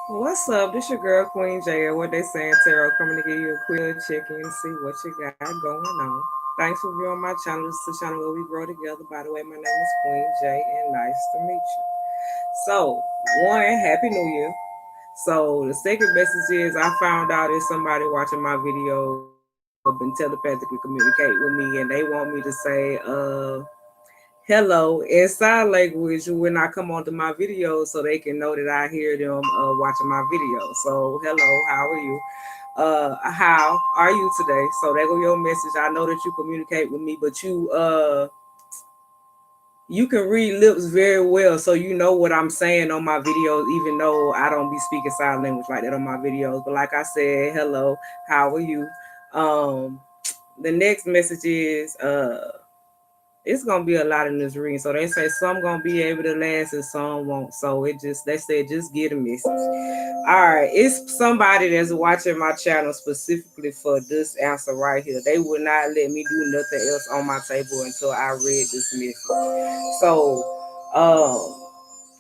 What's up? This your girl Queen J. What they saying, Tarot, coming to give you a quick check-in and see what you got going on. Thanks for viewing my channel. This is the channel where we grow together. By the way, my name is Queen J, and nice to meet you. So, one, Happy New Year. So, the second message is I found out there's somebody watching my videos and telepathically communicate with me, and they want me to say, hello in sign language when I come onto my videos so they can know that I hear them watching my videos. So, hello, how are you? How are you today? So there go your message. I know that you communicate with me, but you can read lips very well, so you know what I'm saying on my videos, even though I don't be speaking sign language like that on my videos. But like I said, hello, how are you? Um, the next message is it's gonna be a lot in this reading. So they say some gonna be able to last and some won't. So they said just get a message. All right, it's somebody that's watching my channel specifically for this answer right here. They would not let me do nothing else on my table until I read this message. So,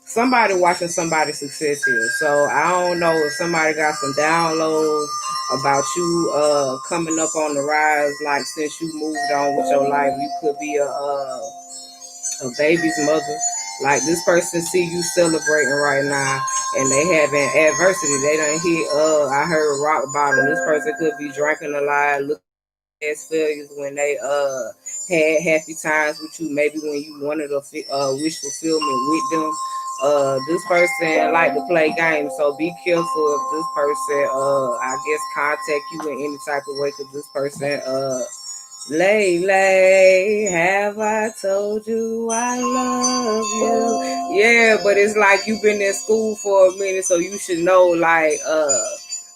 somebody watching somebody's success here. So I don't know if somebody got some downloads about you coming up on the rise. Like since you moved on with your life, you could be a baby's mother. Like this person see you celebrating right now and they having adversity. They done hit I heard rock bottom. This person could be drinking a lot, looking at failures when they had happy times with you, maybe when you wanted a wish fulfillment with them. This person like to play games, so be careful if this person I guess contact you in any type of way, because this person Lay, have I told you I love you? Yeah, but it's like you've been in school for a minute, so you should know like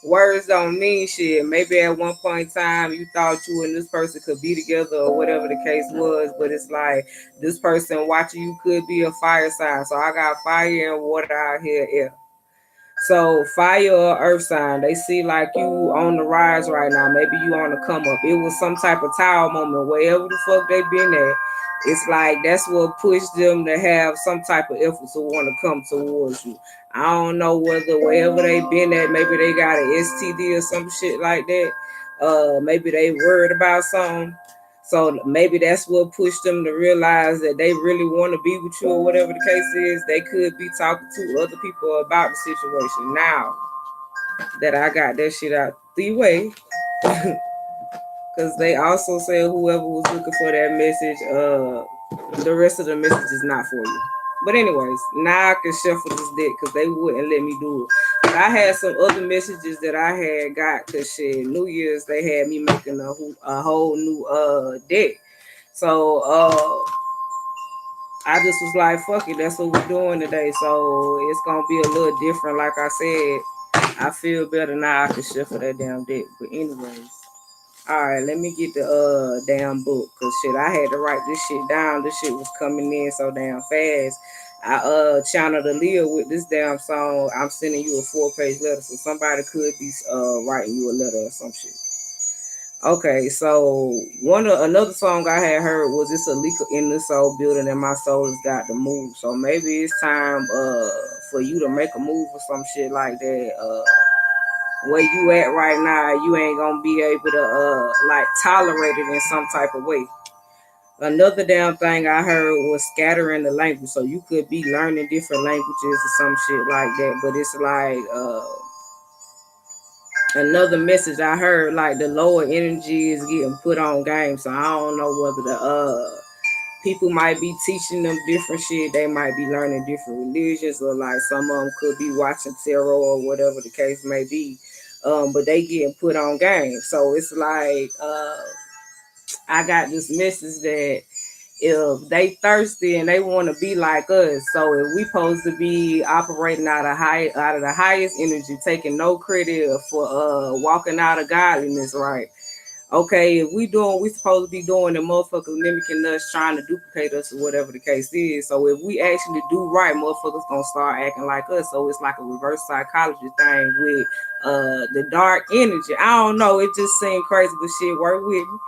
words don't mean shit. Maybe at one point in time you thought you and this person could be together or whatever the case was, but it's like this person watching you could be a fire sign. So I got fire and water out here. Yeah. So fire or earth sign, they see like you on the rise right now. Maybe you on the come up. It was some type of tower moment, wherever the fuck they been at. It's like that's what pushed them to have some type of effort to want to come towards you. I don't know whether wherever they been at, maybe they got an STD or some shit like that. Maybe they worried about something. So maybe that's what pushed them to realize that they really want to be with you or whatever the case is. They could be talking to other people about the situation. Now that I got that shit out the way, because they also said whoever was looking for that message, the rest of the message is not for you. But anyways, now I can shuffle this deck because they wouldn't let me do it. But I had some other messages that I had got because shit, New Year's they had me making a whole new deck. So I just was like, fuck it, that's what we're doing today. So it's gonna be a little different. Like I said, I feel better now. I can shuffle that damn deck. But anyways, all right, let me get the damn book, cause shit, I had to write this shit down. This shit was coming in so damn fast. I channeled Aaliyah with this damn song. I'm sending you a 4-page letter, so somebody could be writing you a letter or some shit. Okay, so another song I had heard was "It's a Leak in the Soul Building and My Soul has got to move." So maybe it's time for you to make a move or some shit like that. Where you at right now, you ain't gonna be able to like tolerate it in some type of way. Another damn thing I heard was scattering the language. So you could be learning different languages or some shit like that. But it's like another message I heard, like the lower energy is getting put on game. So I don't know whether the people might be teaching them different shit. They might be learning different religions, or like some of them could be watching tarot or whatever the case may be. But they getting put on game. So it's like I got this message that if they thirsty and they want to be like us, so if we supposed to be operating out of the highest energy, taking no credit for walking out of godliness, right? Okay, if we doing what we supposed to be doing, and motherfuckers mimicking us, trying to duplicate us, or whatever the case is. So if we actually do right, motherfuckers gonna start acting like us. So it's like a reverse psychology thing with the dark energy. I don't know, it just seemed crazy, but shit, work with me.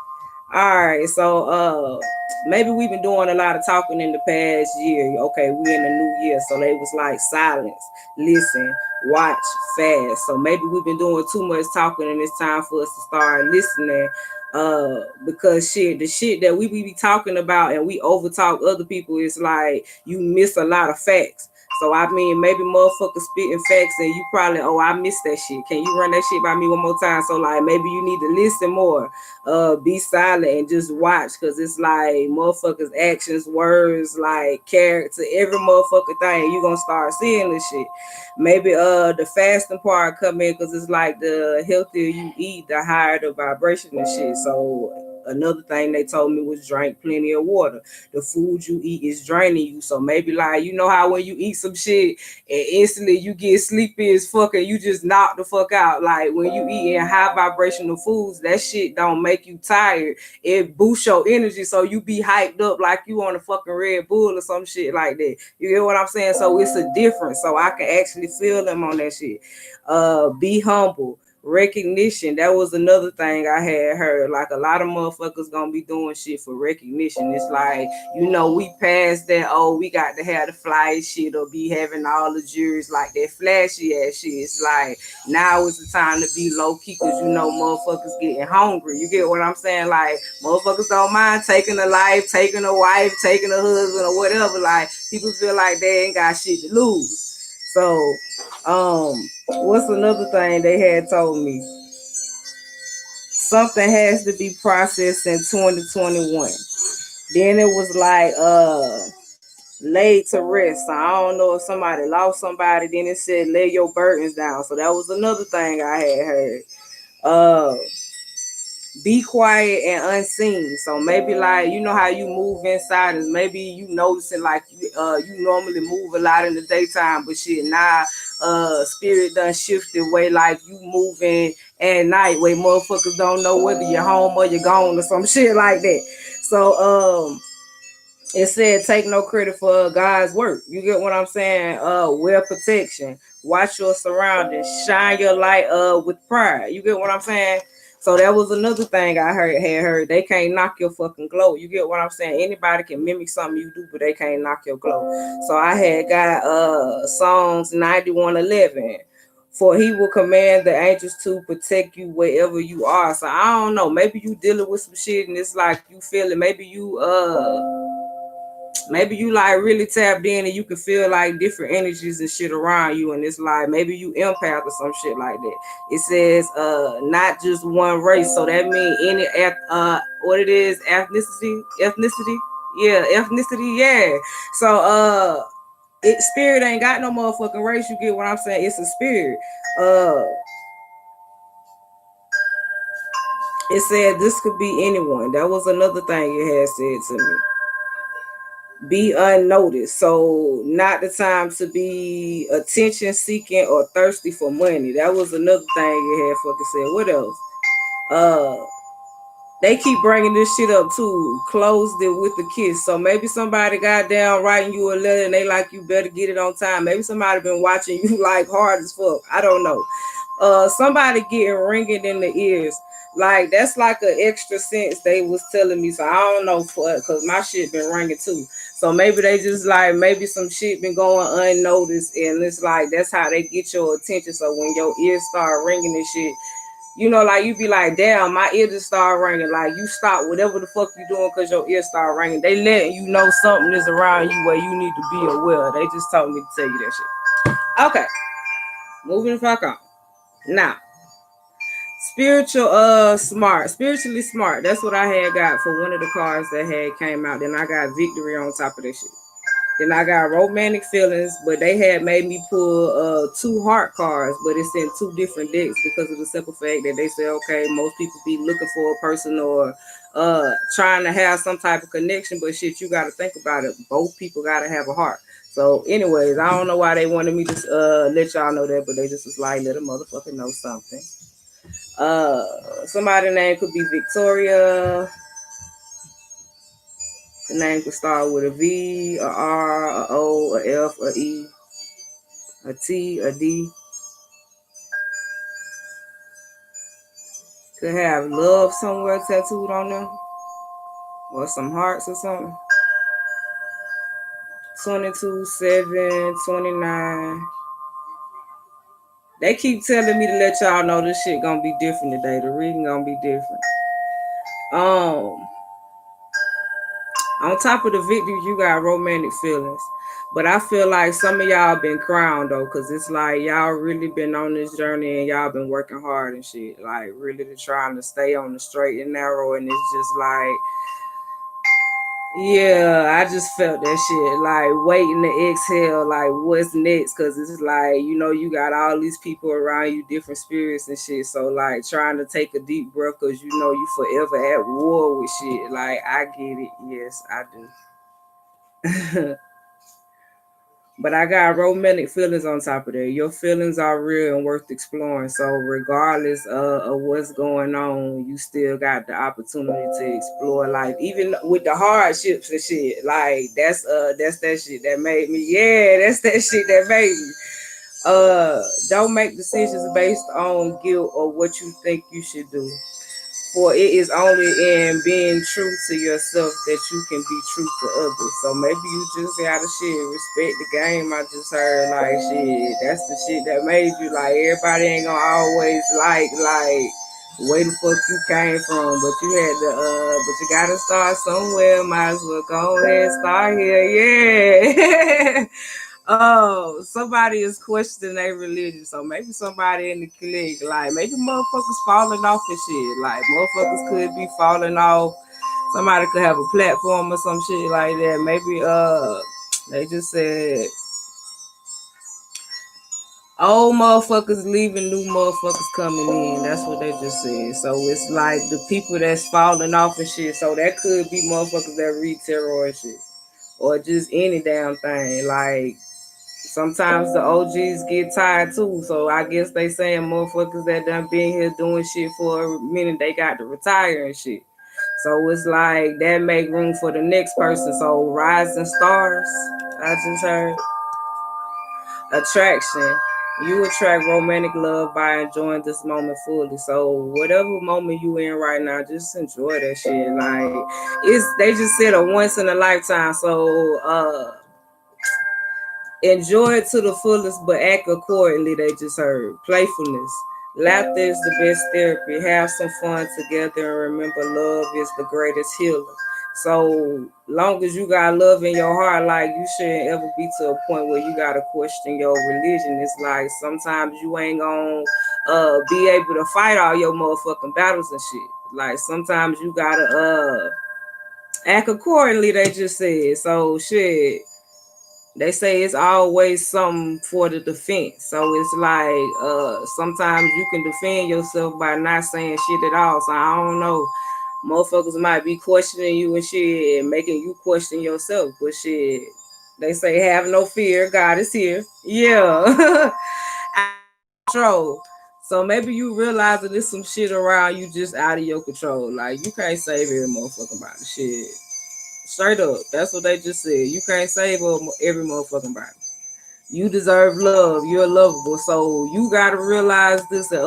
All right, so maybe we've been doing a lot of talking in the past year. Okay, we in the new year, so they was like silence, listen, watch, fast. So maybe we've been doing too much talking, and it's time for us to start listening. Because the shit that we be talking about and we overtalk other people, it's like you miss a lot of facts. So I mean, maybe motherfuckers spitting facts and you probably, oh, I missed that shit. Can you run that shit by me one more time? So like maybe you need to listen more, be silent and just watch, because it's like motherfuckers actions, words, like character, every motherfucker thing you gonna start seeing this shit. Maybe the fasting part come in, because it's like the healthier you eat, the higher the vibration and shit. So another thing they told me was drink plenty of water. The food you eat is draining you. So maybe like, you know how when you eat some shit and instantly you get sleepy as fuck and you just knock the fuck out. Like when you eat in high vibrational foods, that shit don't make you tired. It boosts your energy, so you be hyped up like you on a fucking Red Bull or some shit like that. You get what I'm saying? So it's a difference. So I can actually feel them on that shit. Be humble. Recognition, that was another thing I had heard. Like a lot of motherfuckers gonna be doing shit for recognition. It's like, you know, we passed that, oh, we got to have the fly shit or be having all the juries like that flashy ass shit. It's like now is the time to be low key, because you know motherfuckers getting hungry. You get what I'm saying? Like motherfuckers don't mind taking a life, taking a wife, taking a husband or whatever. Like people feel like they ain't got shit to lose. So what's another thing they had told me? Something has to be processed in 2021. Then it was like laid to rest. So I don't know if somebody lost somebody. Then it said lay your burdens down. So that was another thing I had heard. Uh be quiet and unseen. So maybe like, you know how you move inside, and maybe you noticing like you normally move a lot in the daytime, but shit now spirit done shifted way, like you moving at night where motherfuckers don't know whether you're home or you're gone or some shit like that. So it said take no credit for God's work. You get what I'm saying? Wear protection. Watch your surroundings. Shine your light with pride. You get what I'm saying? So that was another thing I heard. They can't knock your fucking glow. You get what I'm saying? Anybody can mimic something you do, but they can't knock your glow. So I had got Psalms 91:11. For he will command the angels to protect you wherever you are. So I don't know. Maybe you dealing with some shit and it's like you feel it. Maybe you like really tapped in and you can feel like different energies and shit around you, and it's like maybe you empath or some shit like that. It says not just one race, so that means any what it is, ethnicity, yeah, ethnicity, yeah. So it spirit ain't got no motherfucking race. You get what I'm saying? It's a spirit. It said this could be anyone. That was another thing it had said to me. Be unnoticed. So not the time to be attention seeking or thirsty for money. That was another thing it had fucking said. What else? They keep bringing this shit up too. Closed it with a kiss. So maybe somebody got down writing you a letter and they like you better get it on time. Maybe somebody been watching you like hard as fuck. I don't know. Somebody getting ringing in the ears. Like that's like an extra sense they was telling me. So I don't know for because my shit been ringing too. So maybe they just like maybe some shit been going unnoticed and it's like that's how they get your attention. So when your ears start ringing and shit, you know, like you be like, damn, my ear just start ringing. Like you stop whatever the fuck you doing because your ear start ringing. They letting you know something is around you where you need to be aware. They just told me to tell you that shit. Okay, moving the fuck on. Now, spiritually smart. That's what I had got for one of the cards that had came out. Then I got victory on top of that shit. Then I got romantic feelings, but they had made me pull two heart cards, but it's in two different decks because of the simple fact that they say, okay, most people be looking for a person or trying to have some type of connection, but shit, you got to think about it. Both people got to have a heart. So, anyways, I don't know why they wanted me to let y'all know that, but they just was like, let a motherfucker know something. Somebody's name could be Victoria. The name could start with a V, a R, a O, a F, a E, a T, a D. Could have love somewhere tattooed on them. or some hearts or something. 22, 7, 29. They keep telling me to let y'all know this shit gonna be different today. The reading gonna be different. Um, on top of the victories, you got romantic feelings. But I feel like some of y'all been crying though, cause it's like y'all really been on this journey and y'all been working hard and shit. Like really trying to stay on the straight and narrow, and it's just like, yeah, I just felt that shit, like waiting to exhale, like what's next? Cause it's like, you know, you got all these people around you, different spirits and shit. So like trying to take a deep breath, cause you know you forever at war with shit. Like I get it, yes, I do. But I got romantic feelings on top of that. Your feelings are real and worth exploring. So regardless of what's going on, you still got the opportunity to explore life, even with the hardships and shit. Like that's that shit that made me. Yeah, that's that shit that made me. Don't make decisions based on guilt or what you think you should do. For it is only in being true to yourself that you can be true to others. So maybe you just gotta shit, respect the game. I just heard like shit. That's the shit that made you like everybody ain't gonna always like where the fuck you came from, but you had to but you gotta start somewhere. Might as well go ahead and start here. Yeah. Oh, somebody is questioning their religion. So maybe somebody in the clique, like maybe motherfuckers falling off and shit. Like motherfuckers could be falling off. Somebody could have a platform or some shit like that. Maybe they just said old motherfuckers leaving, new motherfuckers coming in. That's what they just said. So it's like the people that's falling off and shit. So that could be motherfuckers that read tarot and shit. Or just any damn thing. Like sometimes the OGs get tired too, so I guess they saying motherfuckers that done been here doing shit for a minute, they got to retire and shit. So it's like that make room for the next person. So rising stars, I just heard attraction. You attract romantic love by enjoying this moment fully. So whatever moment you in right now, just enjoy that shit. Like it's they just said a once in a lifetime. So enjoy it to the fullest, but act accordingly. They just heard playfulness. Laughter is the best therapy. Have some fun together and remember love is the greatest healer. So long as you got love in your heart, like you shouldn't ever be to a point where you gotta question your religion. It's like sometimes you ain't gonna be able to fight all your motherfucking battles and shit. Like sometimes you gotta act accordingly, they just said. So shit, they say it's always something for the defense. So it's like sometimes you can defend yourself by not saying shit at all. So I don't know. Motherfuckers might be questioning you and shit and making you question yourself. But shit, they say have no fear. God is here. Yeah. Control. So maybe you realize that there's some shit around you just out of your control. Like you can't save every motherfucking body. Shit. Straight up. That's what they just said. You can't save every motherfucking body. You deserve love. You're lovable. So you gotta realize this, and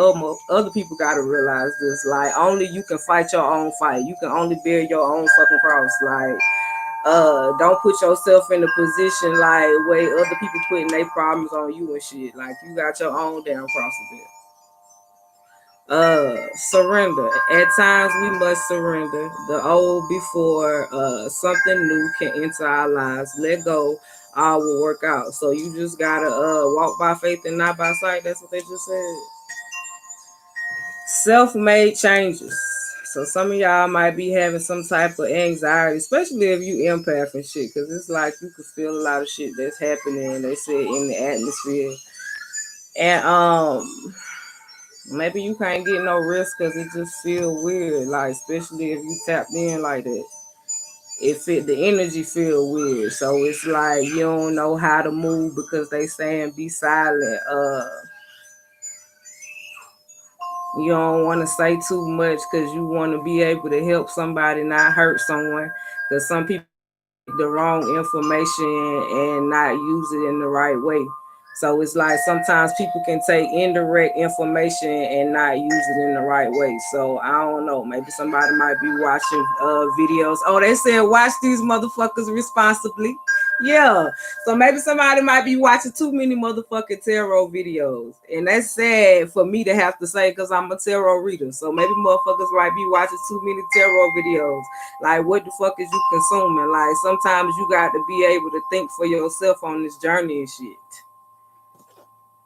other people gotta realize this. Like only you can fight your own fight. You can only bear your own fucking cross. Like don't put yourself in a position like where other people putting their problems on you and shit. Like you got your own damn cross to bear. Surrender. At times we must surrender the old before something new can enter our lives. Let go, all will work out. So you just gotta walk by faith and not by sight. That's what they just said. Self-made changes. So some of y'all might be having some type of anxiety, especially if you empath and shit, because it's like you can feel a lot of shit that's happening. They said in the atmosphere, and maybe you can't get no rest because it just feel weird. Like especially if you tapped in like that, the energy feel weird. So it's like you don't know how to move because they saying be silent. You don't want to say too much because you want to be able to help somebody, not hurt someone. Because some people get the wrong information and not use it in the right way. So it's like sometimes people can take indirect information and not use it in the right way. So I don't know. Maybe somebody might be watching videos. Oh, they said watch these motherfuckers responsibly. Yeah. So maybe somebody might be watching too many motherfucking tarot videos. And that's sad for me to have to say because I'm a tarot reader. So maybe motherfuckers might be watching too many tarot videos. Like, what the fuck is you consuming? Like, sometimes you got to be able to think for yourself on this journey and shit.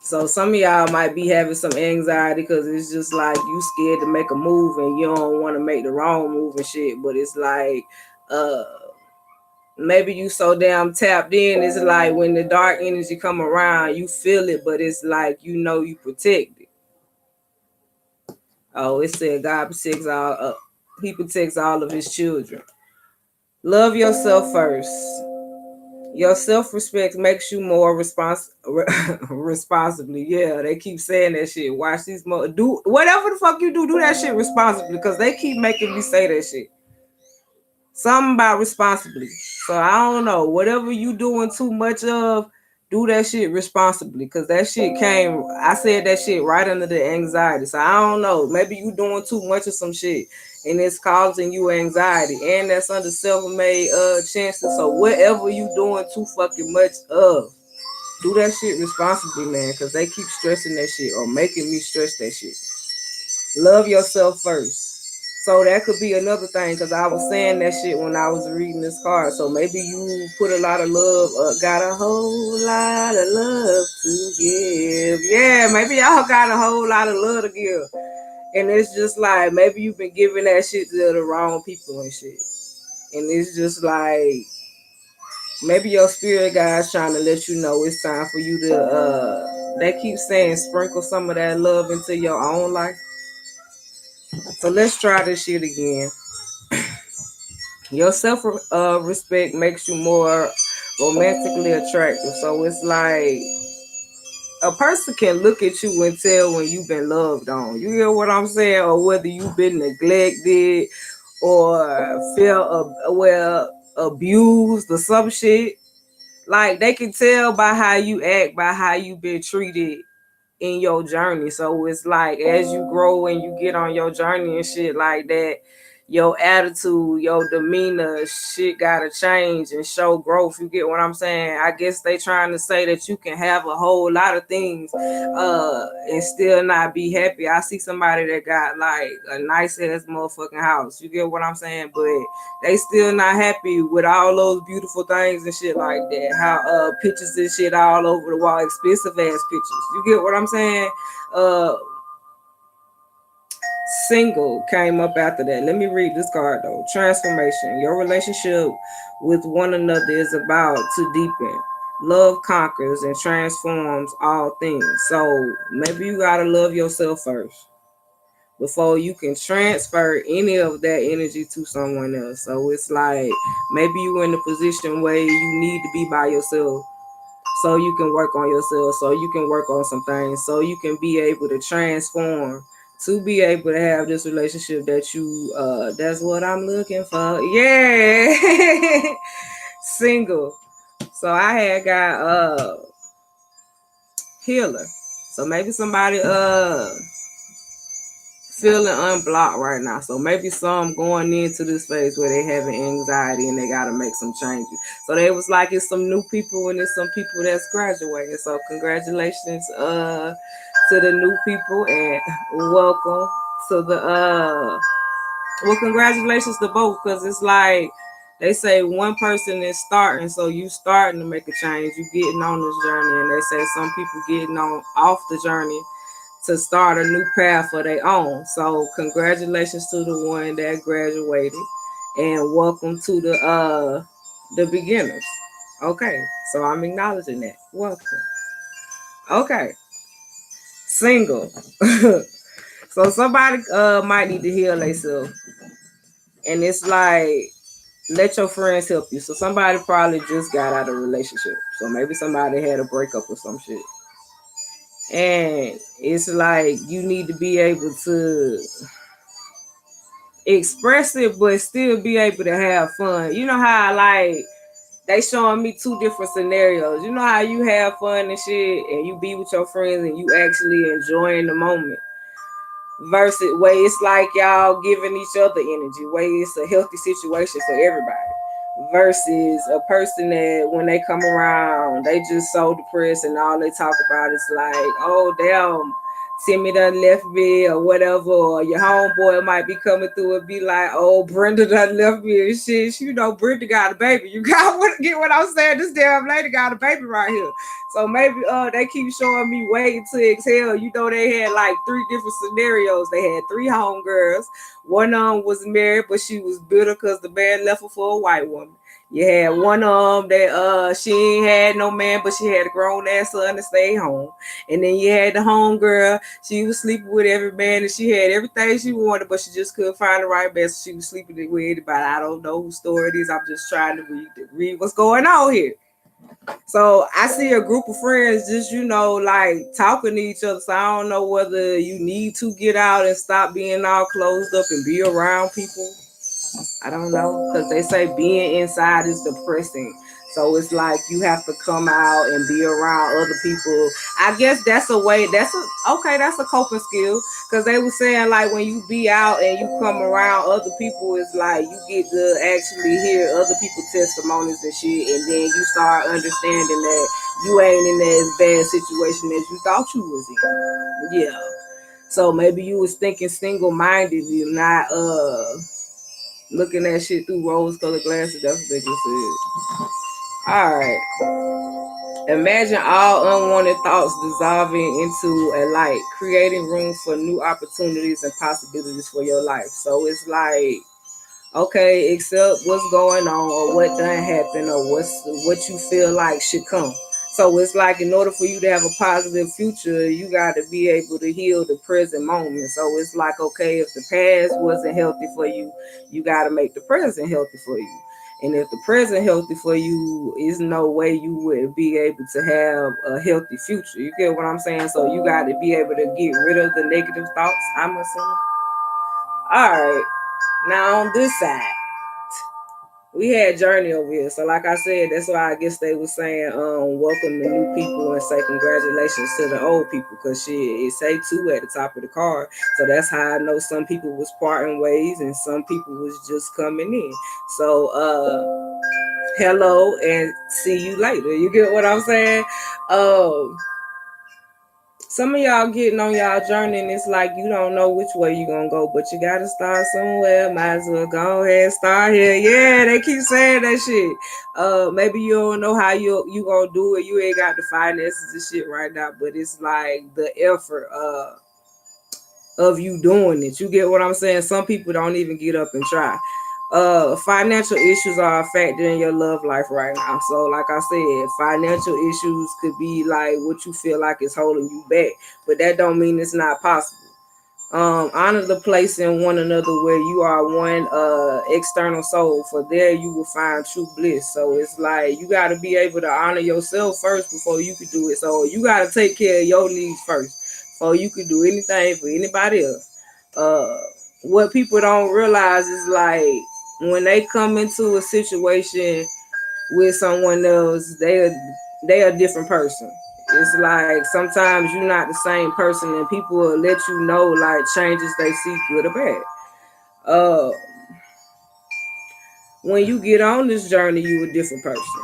So some of y'all might be having some anxiety because it's just like you scared to make a move and you don't want to make the wrong move and shit. But it's like, maybe you so damn tapped in. It's like when the dark energy come around, you feel it, but it's like you protect it. Oh, it said God protects all. He protects all of his children. Love yourself first. Your self-respect makes you more responsibly. Yeah, they keep saying that shit. Watch these do whatever the fuck you do that shit responsibly because they keep making me say that shit. Something about responsibly. So I don't know. Whatever you doing too much of, do that shit responsibly. Cause that shit I said that shit right under the anxiety. So I don't know. Maybe you doing too much of some shit and it's causing you anxiety. And that's under self-made chances. So whatever you doing too fucking much of, do that shit responsibly, man. Cause they keep stressing that shit or making me stress that shit. Love yourself first. So that could be another thing because I was saying that shit when I was reading this card. So maybe you put a lot of love, got a whole lot of love to give. Yeah, maybe y'all got a whole lot of love to give. And it's just like maybe you've been giving that shit to the wrong people and shit. And it's just like maybe your spirit guide's trying to let you know it's time for you to they keep saying sprinkle some of that love into your own life. So let's try this shit again. Your self respect makes you more romantically attractive. So it's like a person can look at you and tell when you've been loved on. You hear what I'm saying? Or whether you've been neglected or feel abused or some shit. Like they can tell by how you act, by how you've been treated in your journey. So it's like as you grow and you get on your journey and shit like that, your attitude, your demeanor, shit gotta change and show growth. You get what I'm saying? I guess they trying to say that you can have a whole lot of things and still not be happy. I see somebody that got like a nice ass motherfucking house. You get what I'm saying? But they still not happy with all those beautiful things and shit like that. How pictures and shit all over the wall, expensive ass pictures. You get what I'm saying? Single came up after that. Let me read this card though. Transformation. Your relationship with one another is about to deepen. Love conquers and transforms all things. So maybe you gotta love yourself first before you can transfer any of that energy to someone else. So it's like maybe you're in a position where you need to be by yourself so you can work on yourself, so you can work on some things, so you can be able to transform to be able to have this relationship that you that's what I'm looking for. Yeah. Single. So I had got healer. So maybe somebody feeling unblocked right now. So maybe some going into this phase where they having anxiety and they gotta make some changes. So they was like it's some new people and it's some people that's graduating. So congratulations to the new people and welcome to the well congratulations to both because it's like they say one person is starting, so you starting to make a change. You getting on this journey, and they say some people getting on off the journey to start a new path for their own. So congratulations to the one that graduated and welcome to the beginners. Okay, so I'm acknowledging that. Welcome. Okay. Single. So somebody might need to heal themselves. And it's like let your friends help you. So somebody probably just got out of a relationship. So maybe somebody had a breakup or some shit. And it's like you need to be able to express it but still be able to have fun. You know how like they showing me two different scenarios. You know how you have fun and shit and you be with your friends and you actually enjoying the moment versus way it's like y'all giving each other energy, way it's a healthy situation for everybody versus a person that when they come around they just so depressed and all they talk about is like, oh damn, Timmy done left me or whatever, or your homeboy might be coming through and be like, oh, Brenda done left me and shit. You know, Brenda got a baby. You got what, get what I'm saying? This damn lady got a baby right here. So maybe they keep showing me waiting to exhale. You know, they had like three different scenarios. They had three homegirls. One of them was married, but she was bitter because the man left her for a white woman. You had one that she ain't had no man, but she had a grown ass son to stay home. And then you had the homegirl. She was sleeping with every man, and she had everything she wanted, but she just couldn't find the right man. So she was sleeping with anybody. I don't know whose story it is. I'm just trying to read what's going on here. So I see a group of friends just, you know, like talking to each other. So I don't know whether you need to get out and stop being all closed up and be around people. I don't know, because they say being inside is depressing. So it's like you have to come out and be around other people. I guess that's a way. That's a coping skill. Because they were saying like when you be out and you come around other people, it's like you get to actually hear other people's testimonies and shit, and then you start understanding that you ain't in as bad situation as you thought you was in. Yeah. So maybe you was thinking single minded, you not looking at shit through rose colored glasses. That's what they just said. All right. Imagine all unwanted thoughts dissolving into a light, creating room for new opportunities and possibilities for your life. So it's like, okay, accept what's going on or what done happened or what you feel like should come. So it's like in order for you to have a positive future, you got to be able to heal the present moment. So it's like, okay, if the past wasn't healthy for you, you got to make the present healthy for you. And if the present healthy for you, is no way you would be able to have a healthy future. You get what I'm saying? So you got to be able to get rid of the negative thoughts, I'm assuming. All right. Now on this side, we had Journey over here. So like I said, that's why I guess they were saying welcome the new people and say congratulations to the old people, because shit, it say two at the top of the card. So that's how I know some people was parting ways and some people was just coming in. So hello and see you later. You get what I'm saying? Some of y'all getting on y'all journey and it's like you don't know which way you gonna go, but you gotta start somewhere. Might as well go ahead and start here. Yeah, they keep saying that shit. Maybe you don't know how you gonna do it. You ain't got the finances and shit right now, but it's like the effort of you doing it. You get what I'm saying? Some people don't even get up and try. Financial issues are a factor in your love life right now. So like I said, financial issues could be like what you feel like is holding you back, but that don't mean it's not possible. Honor the place in one another where you are one external soul, for there you will find true bliss. So it's like you got to be able to honor yourself first before you can do it. So you got to take care of your needs first before you can do anything for anybody else. What people don't realize is like when they come into a situation with someone else, they a different person. It's like sometimes you're not the same person, and people will let you know like changes they see, good or bad. Uh, when you get on this journey, you a different person.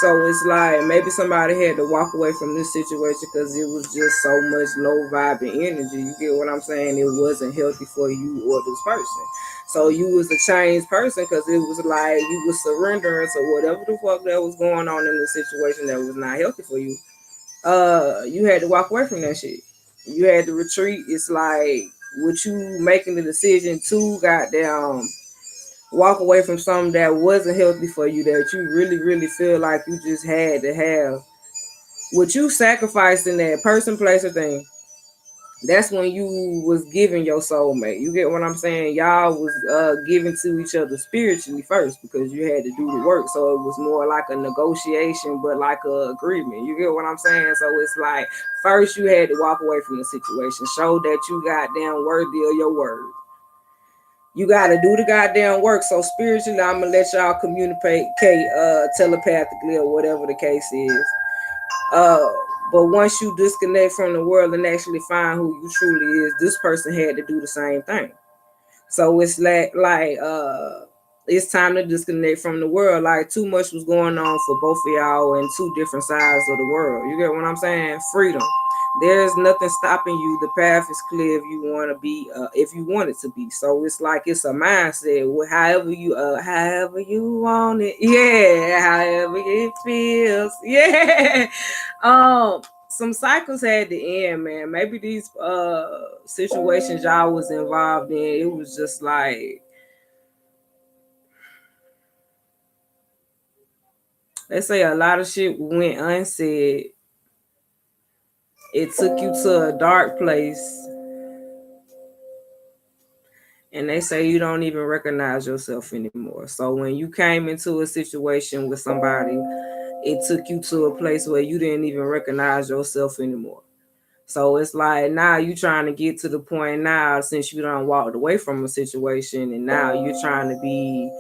So it's like maybe somebody had to walk away from this situation because it was just so much low vibe and energy. You get what I'm saying? It wasn't healthy for you or this person. So you was a changed person because it was like you was surrendering to whatever the fuck that was going on in the situation that was not healthy for you. You had to walk away from that shit. You had to retreat. It's like with you making the decision to goddamn walk away from something that wasn't healthy for you, that you really, really feel like you just had to have. What you sacrificed in that person, place, or thing, that's when you was giving your soulmate. You get what I'm saying? Y'all was giving to each other spiritually first because you had to do the work. So it was more like a negotiation, but like a agreement. You get what I'm saying? So it's like first you had to walk away from the situation, show that you got damn worthy of your word. You gotta do the goddamn work. So spiritually, I'm gonna let y'all communicate telepathically or whatever the case is. Uh, but once you disconnect from the world and actually find who you truly is, this person had to do the same thing. So it's like it's time to disconnect from the world. Like too much was going on for both of y'all in two different sides of the world. You get what I'm saying? Freedom. There's nothing stopping you. The path is clear if you want to be, if you want it to be. So it's like it's a mindset. However you want it. Yeah, however it feels. Yeah. Some cycles had to end, man. Maybe these situations y'all was involved in, it was just like, let's say a lot of shit went unsaid. It took you to a dark place, and they say you don't even recognize yourself anymore. So when you came into a situation with somebody, it took you to a place where you didn't even recognize yourself anymore. So it's like now you trying to get to the point now, since you done walked away from a situation, and now you're trying to be.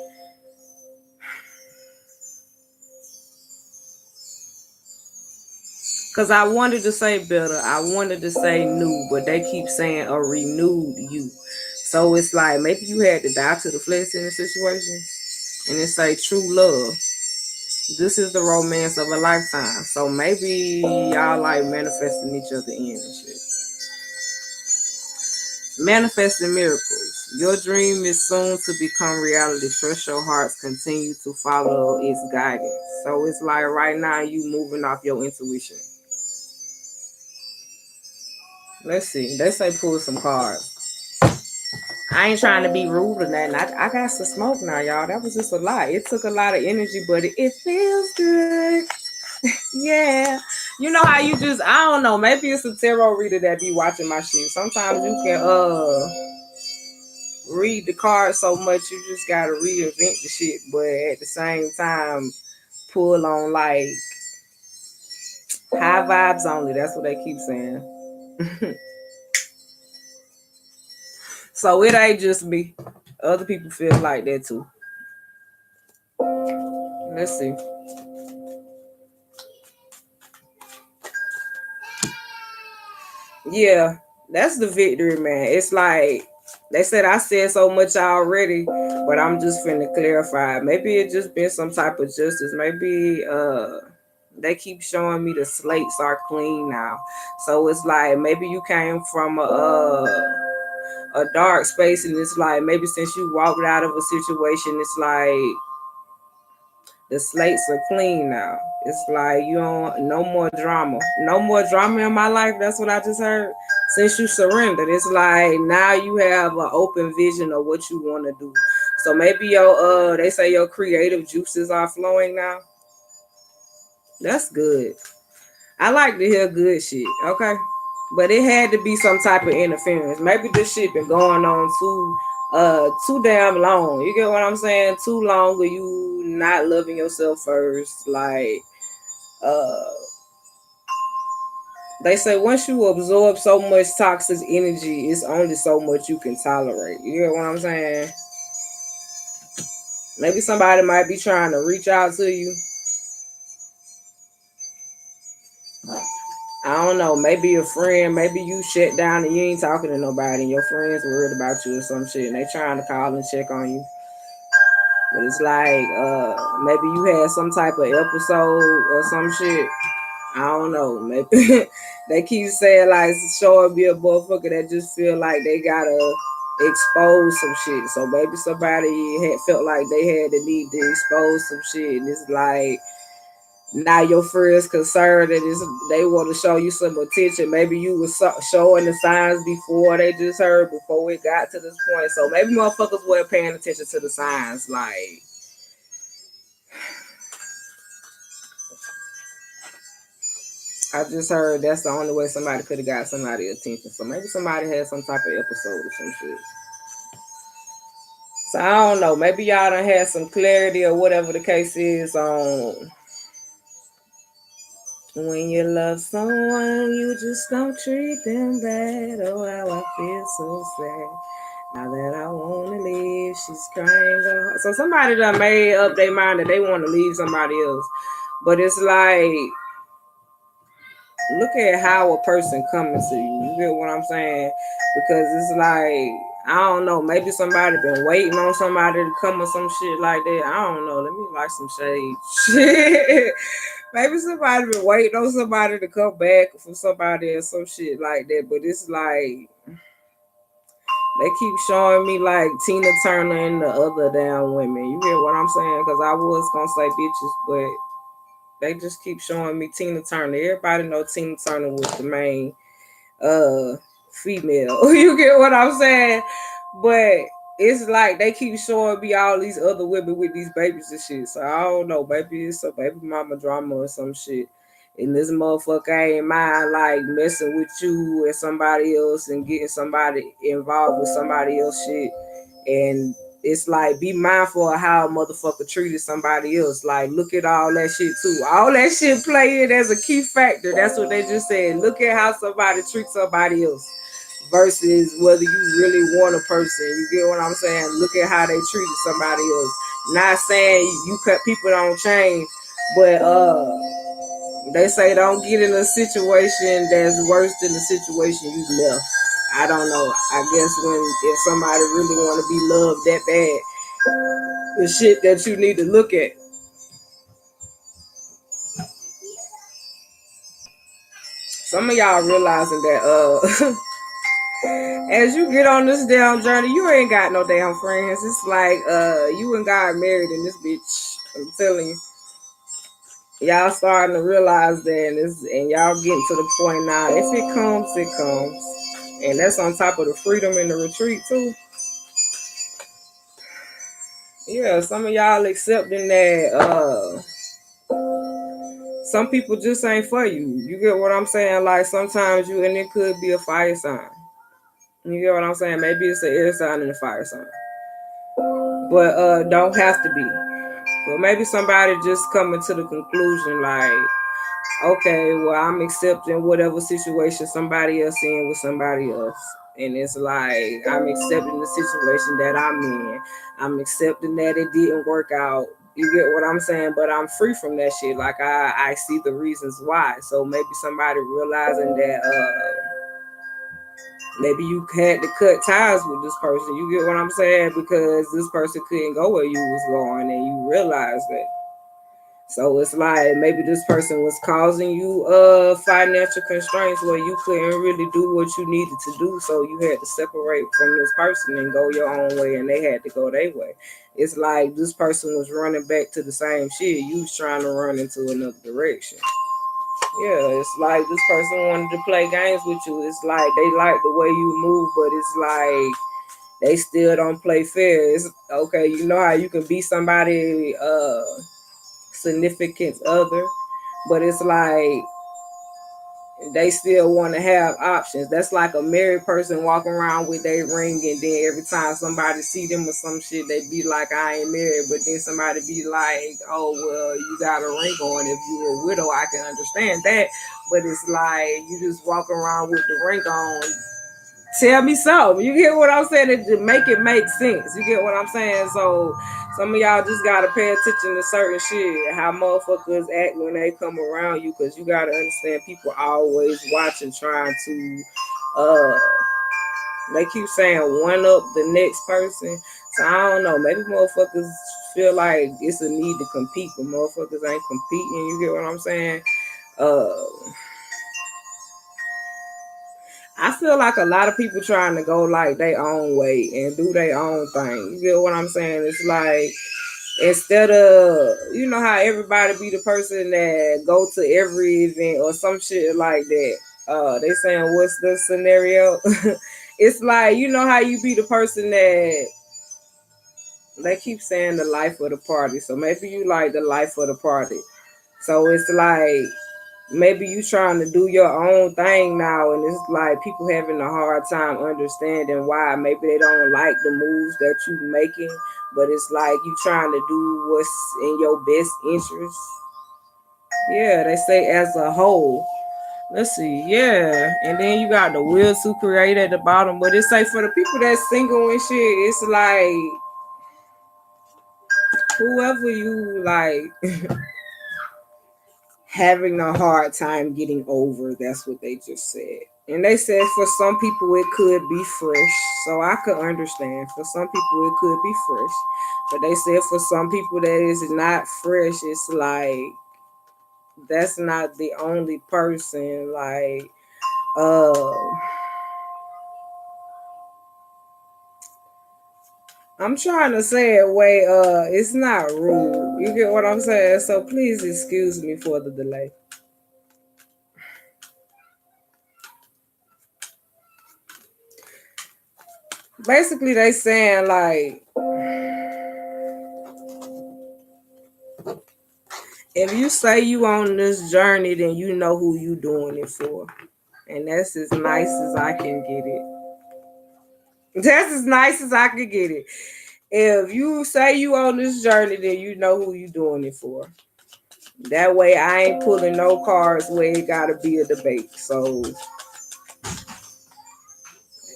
Because I wanted to say better, I wanted to say new, but they keep saying a renewed you. So it's like maybe you had to die to the flesh in a situation, and it say true love. This is the romance of a lifetime. So maybe y'all like manifesting each other in and shit. Manifesting miracles. Your dream is soon to become reality. Trust your hearts. Continue to follow its guidance. So it's like right now you moving off your intuition. Let's see. They say pull some cards. I ain't trying to be rude or nothing. I got some smoke now, y'all. That was just a lot. It took a lot of energy, but it feels good. Yeah. You know how you just, I don't know, maybe it's a tarot reader that be watching my shit. Sometimes you can read the cards so much you just gotta reinvent the shit, but at the same time pull on like high vibes only. That's what they keep saying. So it ain't just me. Other people feel like that too. Let's see. Yeah, that's the victory, man. It's like they said I said so much already, but I'm just finna clarify. Maybe it just been some type of justice. Maybe they keep showing me the slates are clean now. So it's like maybe you came from a dark space, and it's like maybe since you walked out of a situation, it's like the slates are clean now. It's like you don't, no more drama. No more drama in my life. That's what I just heard. Since you surrendered, it's like now you have an open vision of what you want to do. So maybe your they say your creative juices are flowing now. That's good. I like to hear good shit. Okay. But it had to be some type of interference. Maybe this shit been going on too damn long. You get what I'm saying? Too long, or you not loving yourself first. Like uh they say once you absorb so much toxic energy, it's only so much you can tolerate. You get what I'm saying? Maybe somebody might be trying to reach out to you. I don't know, maybe a friend, maybe you shut down and you ain't talking to nobody and your friends worried about you or some shit and they trying to call and check on you. But it's like maybe you had some type of episode or some shit. I don't know. Maybe they keep saying like showing me a motherfucker that just feel like they gotta expose some shit. So maybe somebody had felt like they had the need to expose some shit, and it's like now your friends concerned that they want to show you some attention. Maybe you was showing the signs before they just heard before it got to this point. So maybe motherfuckers weren't paying attention to the signs. Like I just heard that's the only way somebody could have got somebody attention. So maybe somebody had some type of episode or some shit. So I don't know. Maybe y'all done had some clarity or whatever the case is on when you love someone, you just don't treat them bad. Oh, how I feel so sad. Now that I wanna leave, she's crying. So somebody done made up their mind that they want to leave somebody else. But it's like, look at how a person coming to you. You get what I'm saying? Because it's like, I don't know, maybe somebody been waiting on somebody to come or some shit like that. I don't know. Let me like some shade. Shit. Maybe somebody been waiting on somebody to come back from somebody or some shit like that. But it's like, they keep showing me like Tina Turner and the other damn women. You get what I'm saying? Because I was gonna say bitches, but they just keep showing me Tina Turner. Everybody know Tina Turner was the main female. You get what I'm saying? But it's like they keep showing me all these other women with these babies and shit. So I don't know, maybe it's a baby mama drama or some shit. And this motherfucker ain't mind like messing with you and somebody else and getting somebody involved with somebody else shit. And it's like, be mindful of how a motherfucker treated somebody else. Like, look at all that shit too. All that shit play in as a key factor. That's what they just said. Look at how somebody treats somebody else versus whether you really want a person. You get what I'm saying? Look at how they treated somebody else. Not saying you cut people don't change, but they say don't get in a situation that's worse than the situation you left. I don't know. I guess if somebody really want to be loved that bad, the shit that you need to look at. Some of y'all realizing that as you get on this damn journey, you ain't got no damn friends. It's like you and God married in this bitch. I'm telling you. Y'all starting to realize that, and y'all getting to the point now. If it comes, it comes. And that's on top of the freedom and the retreat too. Yeah, some of y'all accepting that some people just ain't for you. You get what I'm saying? Like sometimes and it could be a fire sign. You get what I'm saying? Maybe it's an air sign and a fire sign. But don't have to be. But maybe somebody just coming to the conclusion like, okay, well, I'm accepting whatever situation somebody else in with somebody else. And it's like, I'm accepting the situation that I'm in. I'm accepting that it didn't work out. You get what I'm saying? But I'm free from that shit. Like, I see the reasons why. So maybe somebody realizing that maybe you had to cut ties with this person. You get what I'm saying? Because this person couldn't go where you was going and you realize that. So it's like maybe this person was causing you financial constraints where you couldn't really do what you needed to do. So you had to separate from this person and go your own way, and they had to go their way. It's like this person was running back to the same shit. You was trying to run into another direction. Yeah, it's like this person wanted to play games with you. It's like they like the way you move, but it's like they still don't play fair. It's okay, you know how you can be somebody significant other, but it's like they still want to have options. That's like a married person walking around with their ring, and then every time somebody see them or some shit, they be like, I ain't married. But then somebody be like, oh, well, you got a ring on. If you a widow, I can understand that. But it's like you just walk around with the ring on. Tell me so. You get what I'm saying? To make it make sense. You get what I'm saying? So some of y'all just gotta pay attention to certain shit, how motherfuckers act when they come around you, because you gotta understand people always watching, trying to they keep saying one up the next person. So I don't know. Maybe motherfuckers feel like it's a need to compete, but motherfuckers ain't competing. You get what I'm saying? Uh I feel like a lot of people trying to go like their own way and do their own thing. You get what I'm saying? It's like instead of, you know how everybody be the person that go to every event or some shit like that. They saying what's the scenario? It's like, you know how you be the person that they keep saying the life of the party. So maybe you like the life of the party. So it's like maybe you trying to do your own thing now, and it's like people having a hard time understanding why. Maybe they don't like the moves that you making, but it's like you trying to do what's in your best interest. Yeah, they say as a whole. Let's see, yeah. And then you got the will to create at the bottom. But it's like for the people that's single and shit, it's like whoever you like having a hard time getting over, that's what they just said. And they said for some people it could be fresh. So I could understand. For some people it could be fresh. But they said for some people that is not fresh, it's like that's not the only person. Like I'm trying to say it way it's not rude. You get what I'm saying? So please excuse me for the delay. Basically they saying like if you say you on this journey, then you know who you doing it for. And that's as nice as I can get it. That's as nice as I can get it. If you say you on this journey, then you know who you doing it for. That way I ain't pulling no cards where it gotta be a debate. So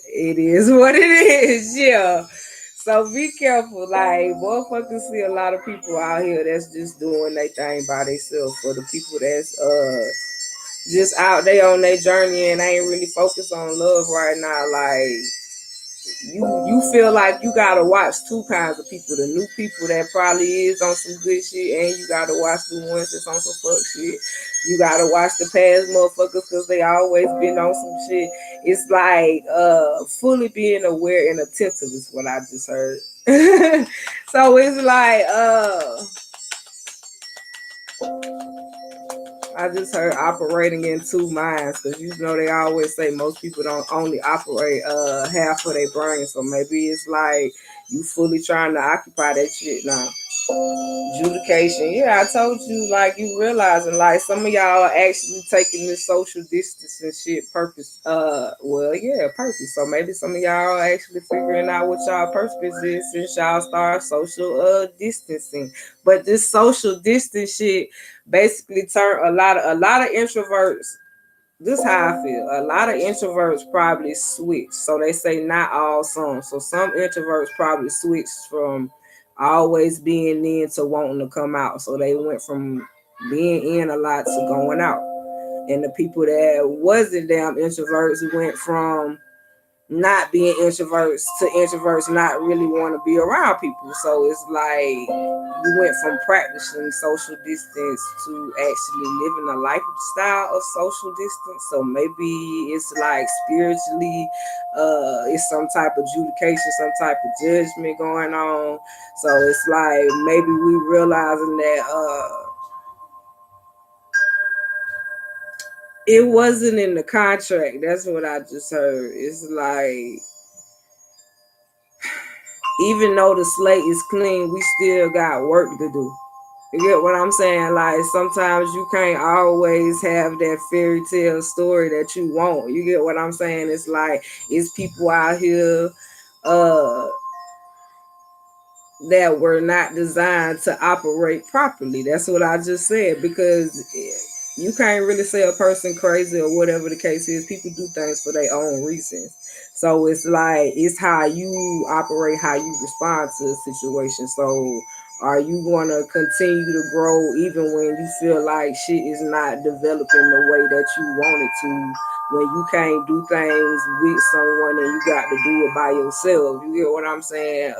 it is what it is, yeah. So be careful. Like, motherfuckers see a lot of people out here that's just doing their thing by themselves. For the people that's just out there on their journey and ain't really focused on love right now, like you feel like you gotta watch two kinds of people. The new people that probably is on some good shit, and you gotta watch the ones that's on some fuck shit. You gotta watch the past motherfuckers because they always been on some shit. It's like fully being aware and attentive is what I just heard. So it's like I just heard operating in two minds because you know they always say most people don't only operate half of their brain. So maybe it's like you fully trying to occupy that shit now. Adjudication. Yeah, I told you like you realizing like some of y'all are actually taking this social distancing shit purpose. Well, yeah, purpose. So maybe some of y'all are actually figuring out what y'all purpose is since y'all start social distancing. But this social distance shit basically turn a lot of introverts. This is how I feel. A lot of introverts probably switch. So they say not all some. So some introverts probably switched from always being in to wanting to come out. So they went from being in a lot to going out. And the people that wasn't damn introverts went from not being introverts to introverts not really want to be around people. So it's like you went from practicing social distance to actually living a lifestyle of social distance. So maybe it's like spiritually, it's some type of adjudication, some type of judgment going on. So it's like maybe we realizing that it wasn't in the contract. That's what I just heard. It's like even though the slate is clean, we still got work to do. You get what I'm saying? Like sometimes you can't always have that fairy tale story that you want. You get what I'm saying? It's like it's people out here that were not designed to operate properly. That's what I just said because you can't really say a person crazy or whatever the case is. People do things for their own reasons. So it's like it's how you operate, how you respond to a situation. So are you going to continue to grow even when you feel like shit is not developing the way that you want it to? When you can't do things with someone and you got to do it by yourself. You get what I'm saying?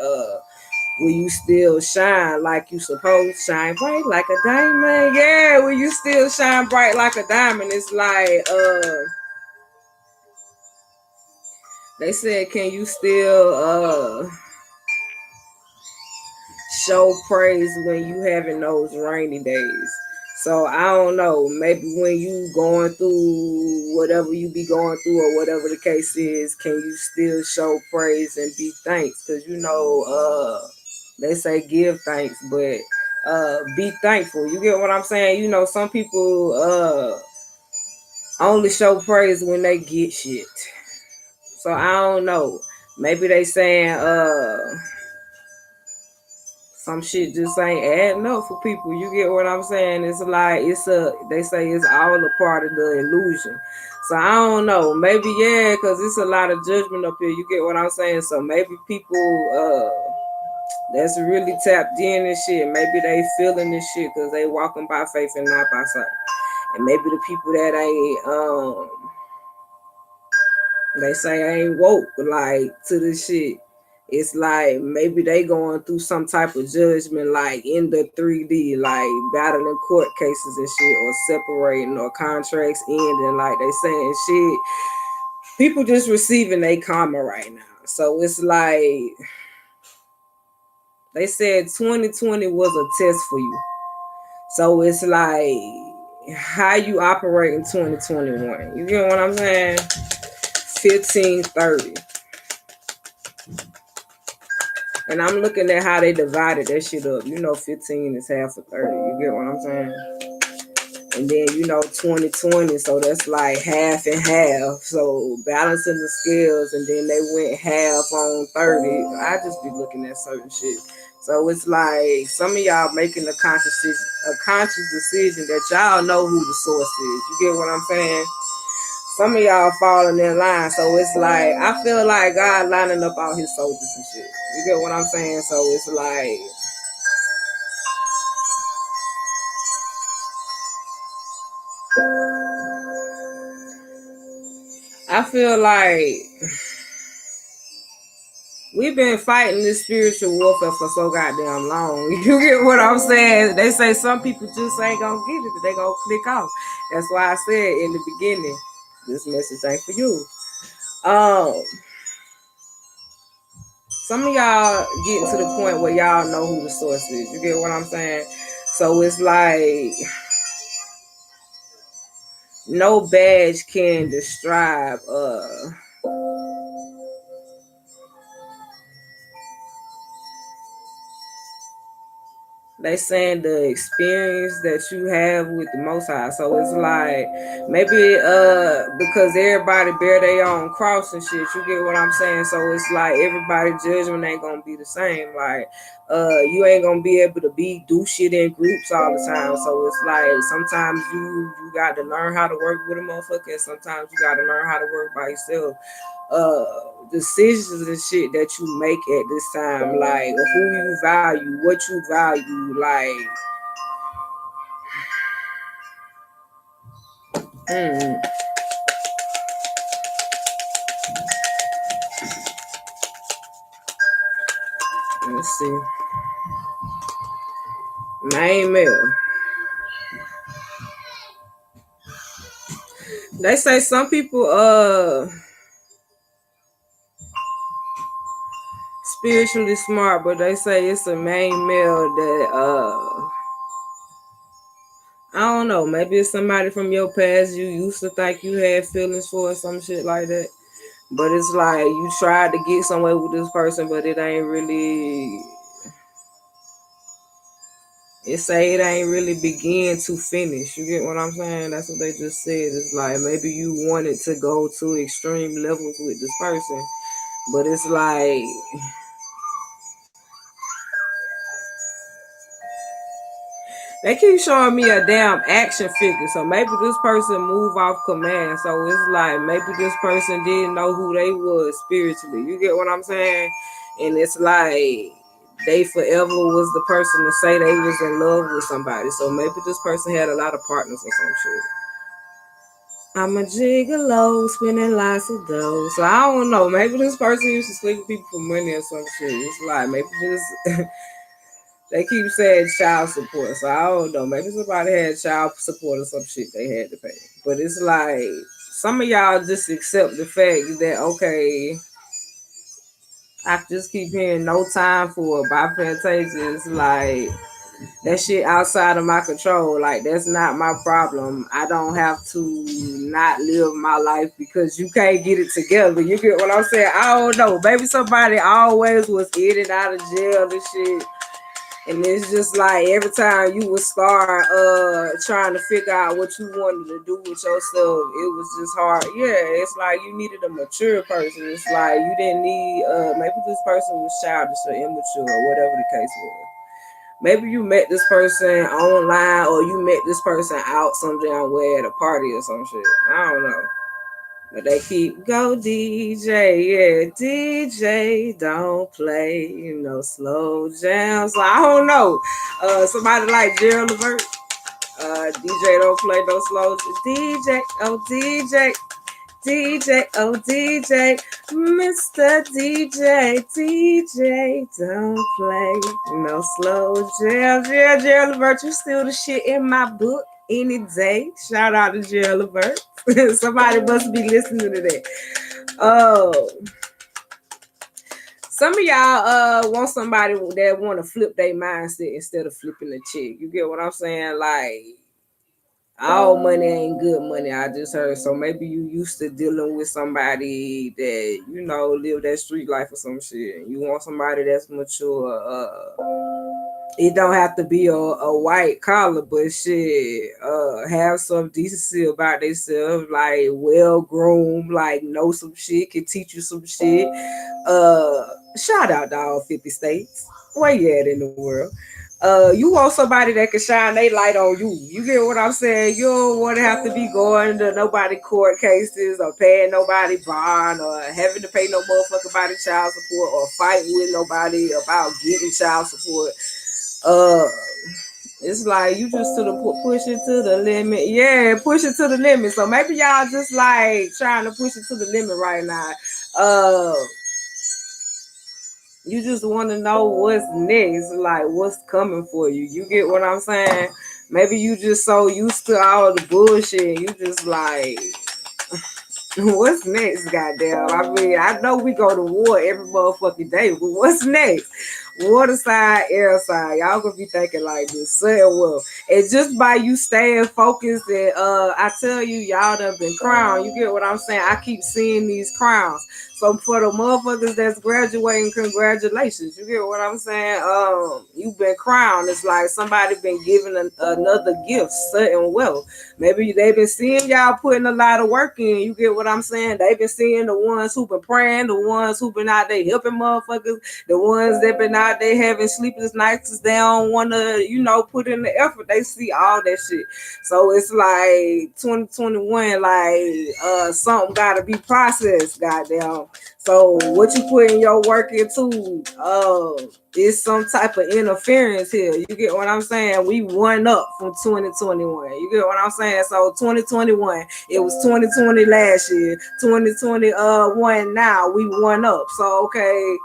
Will you still shine like you supposed to shine bright like a diamond? Yeah, will you still shine bright like a diamond? It's like they said, can you still show praise when you having those rainy days? So I don't know. Maybe when you going through whatever you be going through or whatever the case is, can you still show praise and be thanks? Because you know, they say give thanks, but be thankful. You get what I'm saying? You know, some people only show praise when they get shit. So I don't know. Maybe they saying some shit just ain't adding up for people. You get what I'm saying? It's like they say it's all a part of the illusion. So I don't know. Maybe because it's a lot of judgment up here. You get what I'm saying? So maybe people that's really tapped in and shit. Maybe they feeling this shit because they walking by faith and not by sight. And maybe the people that ain't they say ain't woke like to this shit. It's like maybe they going through some type of judgment, like in the 3D, like battling court cases and shit, or separating, or contracts ending, like they saying shit. People just receiving their karma right now. So it's like they said 2020 was a test for you. So it's like how you operate in 2021. You get what I'm saying? 1530. And I'm looking at how they divided that shit up. 15 is half of 30. You get what I'm saying? And then, 2020, so that's like half and half. So balancing the scales, and then they went half on 30. I just be looking at certain shit. So it's like some of y'all making a conscious decision that y'all know who the source is. You get what I'm saying? Some of y'all falling in line, so it's like I feel like God lining up all his soldiers and shit. You get what I'm saying? So it's like I feel like we've been fighting this spiritual warfare for so goddamn long. You get what I'm saying? They say some people just ain't gonna get it. They gonna click off. That's why I said in the beginning, this message ain't for you. Some of y'all getting to the point where y'all know who the source is. You get what I'm saying? So it's like no badge can describe they saying the experience that you have with the Most High. So it's like maybe because everybody bear their own cross and shit. You get what I'm saying? So it's like everybody judgment ain't gonna be the same. Like you ain't gonna be able to do shit in groups all the time. So it's like sometimes you got to learn how to work with a motherfucker, and sometimes you got to learn how to work by yourself. Decisions and shit that you make at this time, like who you value, what you value, like let's see. Main male. They say some people spiritually smart, but they say it's a main male that I don't know, maybe it's somebody from your past you used to think you had feelings for or some shit like that. But it's like you tried to get somewhere with this person, but it ain't really. It ain't really begin to finish. You get what I'm saying? That's what they just said. It's like maybe you wanted to go to extreme levels with this person, but it's like they keep showing me a damn action figure. So maybe this person move off command. So it's like maybe this person didn't know who they was spiritually. You get what I'm saying? And it's like they forever was the person to say they was in love with somebody. So maybe this person had a lot of partners or some shit. I'm a gigolo, spending lots of dough. So I don't know. Maybe this person used to sleep with people for money or some shit. It's like maybe just they keep saying child support. So I don't know. Maybe somebody had child support or some shit they had to pay. But it's like some of y'all just accept the fact that okay, I just keep hearing no time for it by Fantasia. Like that shit outside of my control. Like that's not my problem. I don't have to not live my life because you can't get it together. You get what I'm saying? I don't know. Maybe somebody always was in and out of jail and shit. And it's just like every time you would start trying to figure out what you wanted to do with yourself, it was just hard. Yeah, it's like you needed a mature person. It's like you didn't need maybe this person was childish or immature or whatever the case was. Maybe you met this person online or you met this person out some damn way at a party or some shit. I don't know. But they keep go DJ, yeah, DJ don't play, slow jams. So I don't know. Somebody like Gerald Levert. DJ don't play no slow. DJ, oh DJ, DJ, oh DJ, Mr. DJ, DJ don't play no slow jams. Yeah, Gerald Levert, you still the shit in my book any day. Shout out to Gerald Levert. Somebody must be listening to that. Oh, some of y'all want somebody that want to flip their mindset instead of flipping the chick. You get what I'm saying? Like, all money ain't good money. I just heard. So maybe you used to dealing with somebody that live that street life or some shit. You want somebody that's mature. It don't have to be a white collar, but shit, have some decency about themselves, like well groomed, like know some shit, can teach you some shit. Shout out to all 50 states. Where you at in the world? You want somebody that can shine their light on you. You get what I'm saying? You don't want to have to be going to nobody court cases or paying nobody bond or having to pay no motherfucking body child support or fighting with nobody about getting child support. It's like you just push it to the limit. Yeah, push it to the limit. So maybe y'all just like trying to push it to the limit right now. You just want to know what's next, like what's coming for you. You get what I'm saying? Maybe you just so used to all the bullshit. You just like, what's next, goddamn? I mean, I know we go to war every motherfucking day, but what's next? Water side, air side. Y'all gonna be thinking like this. Say it well. And just by you staying focused and I tell you, y'all done been crowned. You get what I'm saying? I keep seeing these crowns. So for the motherfuckers that's graduating, congratulations. You get what I'm saying? You've been crowned. It's like somebody been given another gift, certain wealth. Maybe they've been seeing y'all putting a lot of work in. You get what I'm saying? They've been seeing the ones who been praying, the ones who been out there helping motherfuckers, the ones that been out there having sleepless nights because they don't want to, put in the effort. They see all that shit. So it's like 2021, like something got to be processed, goddamn. So what you put in your work into, is some type of interference here. You get what I'm saying? We won up from 2021. You get what I'm saying? So 2021, it was 2020 last year. 2021 now, we won up. So okay,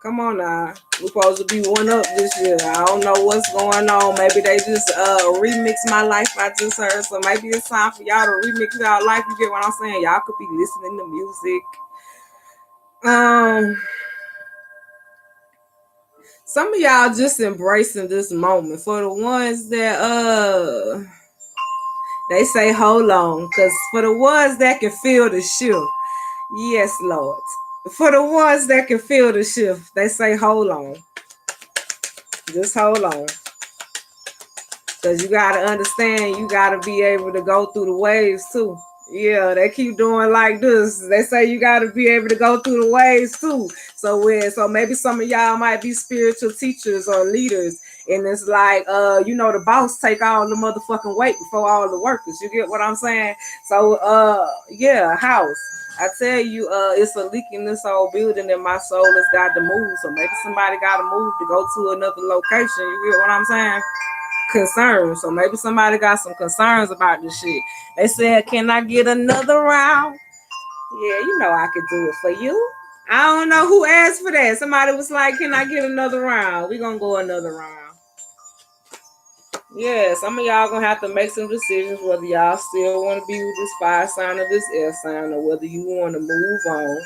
come on now. We're supposed to be one up this year. I don't know what's going on. Maybe they just remix my life I just heard. So maybe it's time for y'all to remix y'all life. You get what I'm saying? Y'all could be listening to music. Some of y'all just embracing this moment. For the ones that they say hold on, because for the ones that can feel the shift, yes, Lord. For the ones that can feel the shift, they say hold on. Just hold on. Because you got to understand, you got to be able to go through the waves too. Yeah, they keep doing like this. They say you got to be able to go through the waves too. So maybe some of y'all might be spiritual teachers or leaders. And it's like, the boss take all the motherfucking weight before all the workers. You get what I'm saying? So, yeah, house. I tell you, it's a leak in this old building and my soul has got to move. So maybe somebody got to move to go to another location. You get what I'm saying? Concerns. So maybe somebody got some concerns about this shit. They said, can I get another round? Yeah, I could do it for you. I don't know who asked for that. Somebody was like, can I get another round? We're going to go another round. Yeah, some of y'all going to have to make some decisions whether y'all still want to be with this fire sign or this air sign or whether you want to move on.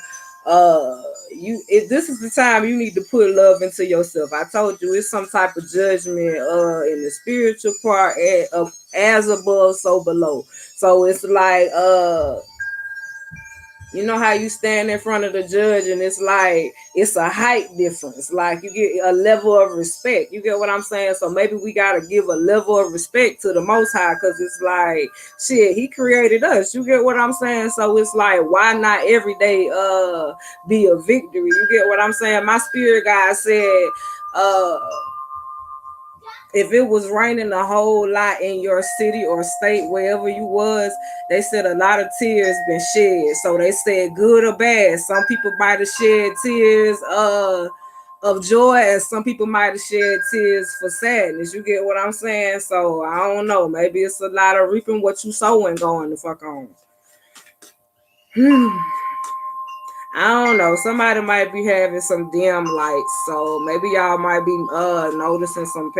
This is the time you need to put love into yourself. I told you it's some type of judgment in the spiritual part of as above so below. So it's like you know how you stand in front of the judge and it's like it's a height difference. Like you get a level of respect. You get what I'm saying? So maybe we gotta give a level of respect to the Most High because it's like shit, he created us. You get what I'm saying? So it's like why not every day be a victory? You get what I'm saying? My spirit guide said if it was raining a whole lot in your city or state, wherever you was, they said a lot of tears been shed. So they said good or bad. Some people might have shed tears of joy, and some people might have shed tears for sadness. You get what I'm saying? So I don't know. Maybe it's a lot of reaping what you sowing going the fuck on. I don't know. Somebody might be having some dim lights, so maybe y'all might be noticing some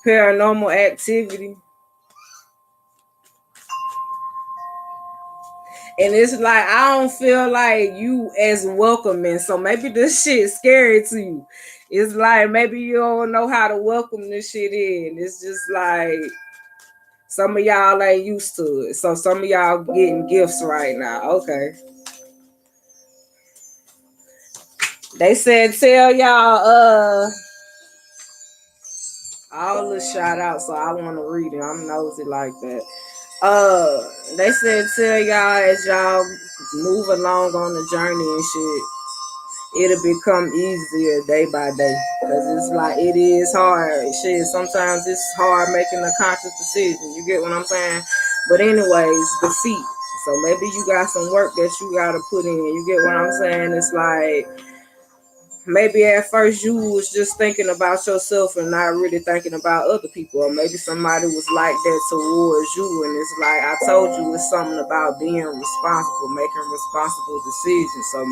paranormal activity. And it's like I don't feel like you as welcoming. So maybe this shit scary to you. It's like maybe you don't know how to welcome this shit in. It's just like some of y'all ain't used to it. So some of y'all getting gifts right now. Okay. They said tell y'all all the shout out, so I want to read it. I'm nosy like that. They said tell y'all as y'all move along on the journey and shit, it'll become easier day by day. Cause it's like it is hard. Shit, sometimes it's hard making a conscious decision. You get what I'm saying? But anyways, defeat. So maybe you got some work that you gotta put in. You get what I'm saying? It's like maybe at first you was just thinking about yourself and not really thinking about other people, or maybe somebody was like that towards you, and it's like I told you, it's something about being responsible, making responsible decisions. So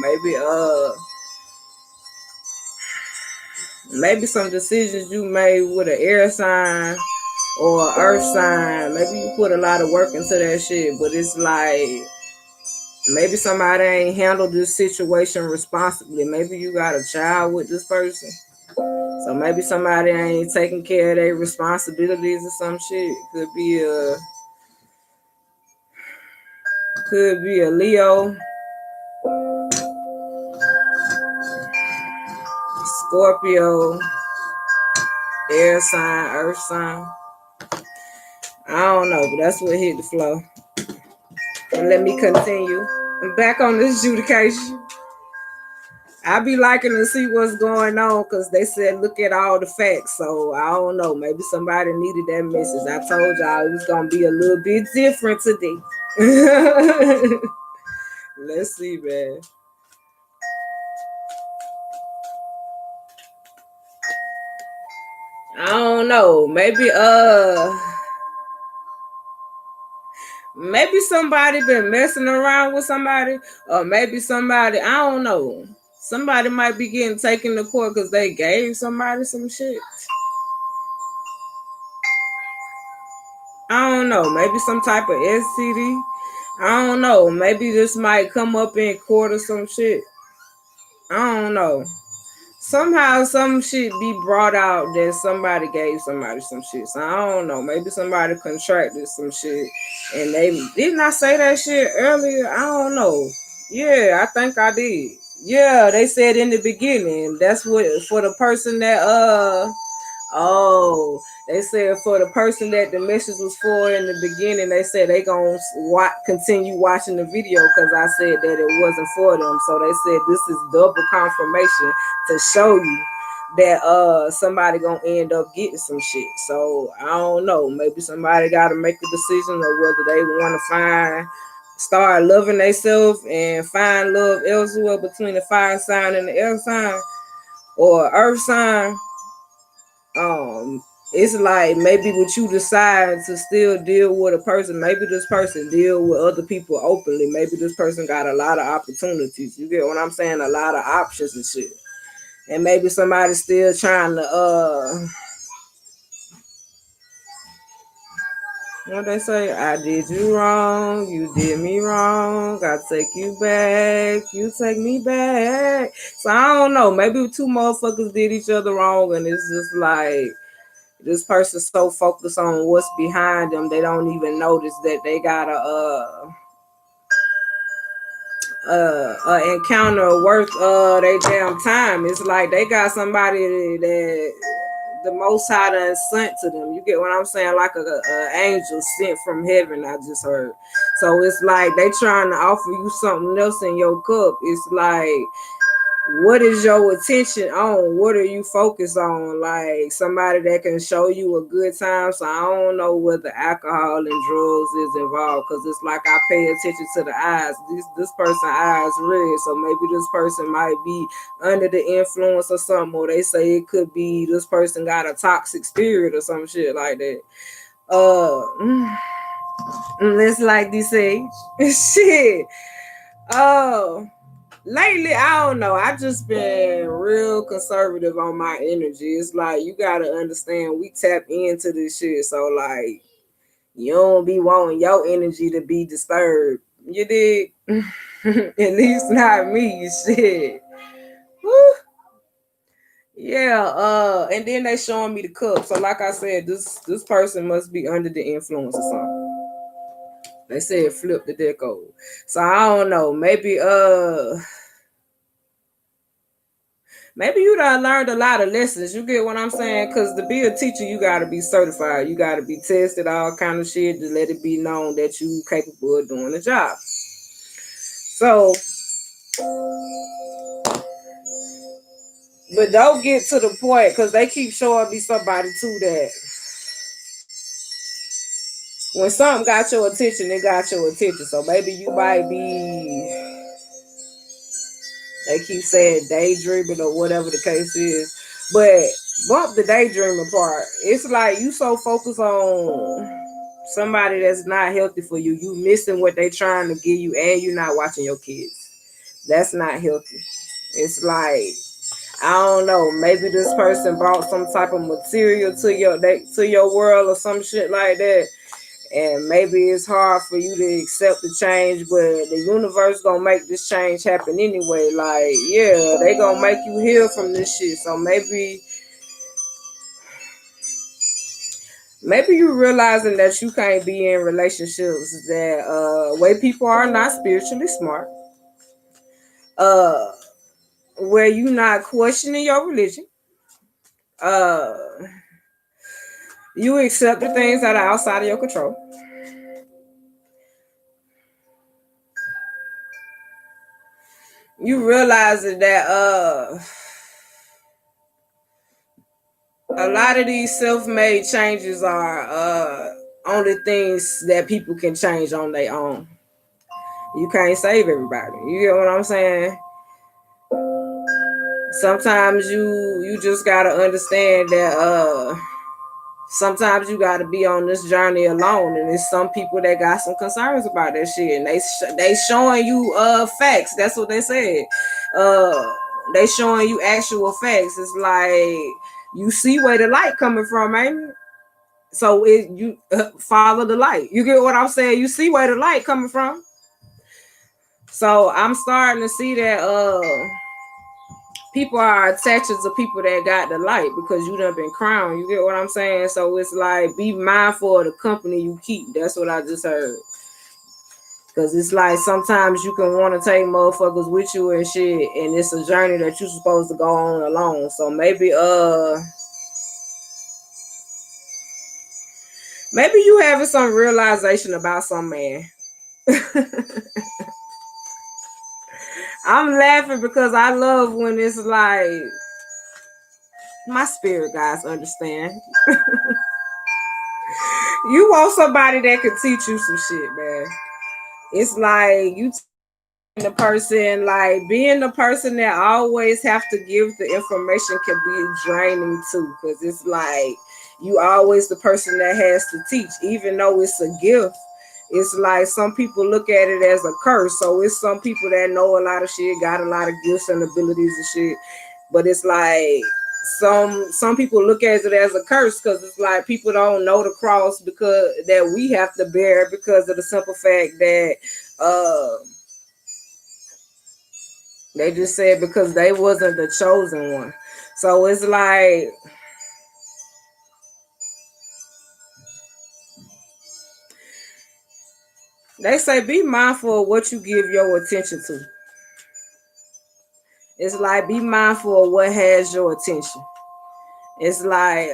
maybe some decisions you made with an air sign or earth sign, maybe you put a lot of work into that shit, but it's like maybe somebody ain't handled this situation responsibly. Maybe you got a child with this person. So maybe somebody ain't taking care of their responsibilities or some shit. Could be a Leo, Scorpio, air sign, earth sign. I don't know, but that's what hit the flow. And let me continue. I'm back on this adjudication. I be liking to see what's going on because they said look at all the facts. So I don't know. Maybe somebody needed that message. I told y'all it was gonna be a little bit different today. Let's see, man. I don't know. Maybe somebody been messing around with somebody, or maybe somebody, I don't know. Somebody might be getting taken to court because they gave somebody some shit. I don't know. Maybe some type of STD. I don't know. Maybe this might come up in court or some shit. I don't know. Somehow some shit be brought out that somebody gave somebody some shit. So I don't know. Maybe somebody contracted some shit and they didn't I say that shit earlier? I don't know. Yeah, I think I did. Yeah, they said in the beginning. That's what for the person that oh, they said for the person that the message was for in the beginning, they said they gonna continue watching the video because I said that it wasn't for them. So they said this is double confirmation to show you that somebody gonna end up getting some shit. So I don't know. Maybe somebody gotta make a decision of whether they want to start loving themselves and find love elsewhere between the fire sign and the air sign or earth sign. It's like maybe what you decide to still deal with a person, maybe this person deal with other people openly, maybe this person got a lot of opportunities, you get what I'm saying, a lot of options and shit, and maybe somebody's still trying to what they say, I did you wrong, you did me wrong, I take you back, you take me back. So I don't know, maybe two motherfuckers did each other wrong and it's just like this person's so focused on what's behind them, they don't even notice that they got a encounter worth their damn time. It's like they got somebody that the Most High done sent to them. You get what I'm saying? Like a angel sent from heaven. I just heard. So it's like they trying to offer you something else in your cup. It's like what is your attention on? What are you focused on? Like somebody that can show you a good time. So I don't know whether alcohol and drugs is involved, because it's like I pay attention to the eyes. This person eyes red, so maybe this person might be under the influence or something, or they say it could be this person got a toxic spirit or some shit like that. Let's like this say shit. Oh. Lately, I don't know. I just been real conservative on my energy. It's like you gotta understand we tap into this shit. So like you don't be wanting your energy to be disturbed. You dig? At least not me, shit. Woo. Yeah, and then they showing me the cup. So like I said, this person must be under the influence or something. They said flip the deck over. So I don't know. Maybe you done learned a lot of lessons. You get what I'm saying? Because to be a teacher, you got to be certified. You got to be tested, all kind of shit, to let it be known that you capable of doing the job. So, but don't get to the point, because they keep showing me somebody too that when something got your attention, it got your attention. So maybe you might be, they keep saying daydreaming or whatever the case is. But bump the daydreaming part. It's like you so focused on somebody that's not healthy for you. You missing what they trying to give you, and you not watching your kids. That's not healthy. It's like, I don't know, maybe this person brought some type of material to your world or some shit like that. And maybe it's hard for you to accept the change, but the universe gonna make this change happen anyway. Like, yeah, they gonna make you heal from this shit. So maybe you realizing that you can't be in relationships that where people are not spiritually smart, uh where you not questioning your religion, uh you accept the things that are outside of your control. You realizing that a lot of these self-made changes are only things that people can change on their own. You can't save everybody. You get what I'm saying? Sometimes you just gotta understand that sometimes you gotta be on this journey alone, and there's some people that got some concerns about that shit, and they showing you facts. That's what they said. They showing you actual facts. It's like you see where the light coming from, ain't it? So you follow the light. You get what I'm saying? You see where the light coming from. So I'm starting to see that people are attaching to people that got the light because you done been crowned. You get what I'm saying? So it's like, be mindful of the company you keep. That's what I just heard. Because it's like sometimes you can want to take motherfuckers with you and shit, and it's a journey that you're supposed to go on alone. So maybe you having some realization about some man. I'm laughing because I love when it's like, my spirit guys understand. You want somebody that can teach you some shit, man. It's like you the person, like being the person that always have to give the information can be draining too, because it's like you always the person that has to teach, even though it's a gift. It's like some people look at it as a curse. So it's some people that know a lot of shit, got a lot of gifts and abilities and shit, but it's like some people look at it as a curse, because it's like people don't know the cross because that we have to bear, because of the simple fact that they just said because they wasn't the chosen one. So it's like they say, be mindful of what you give your attention to. It's like, be mindful of what has your attention. It's like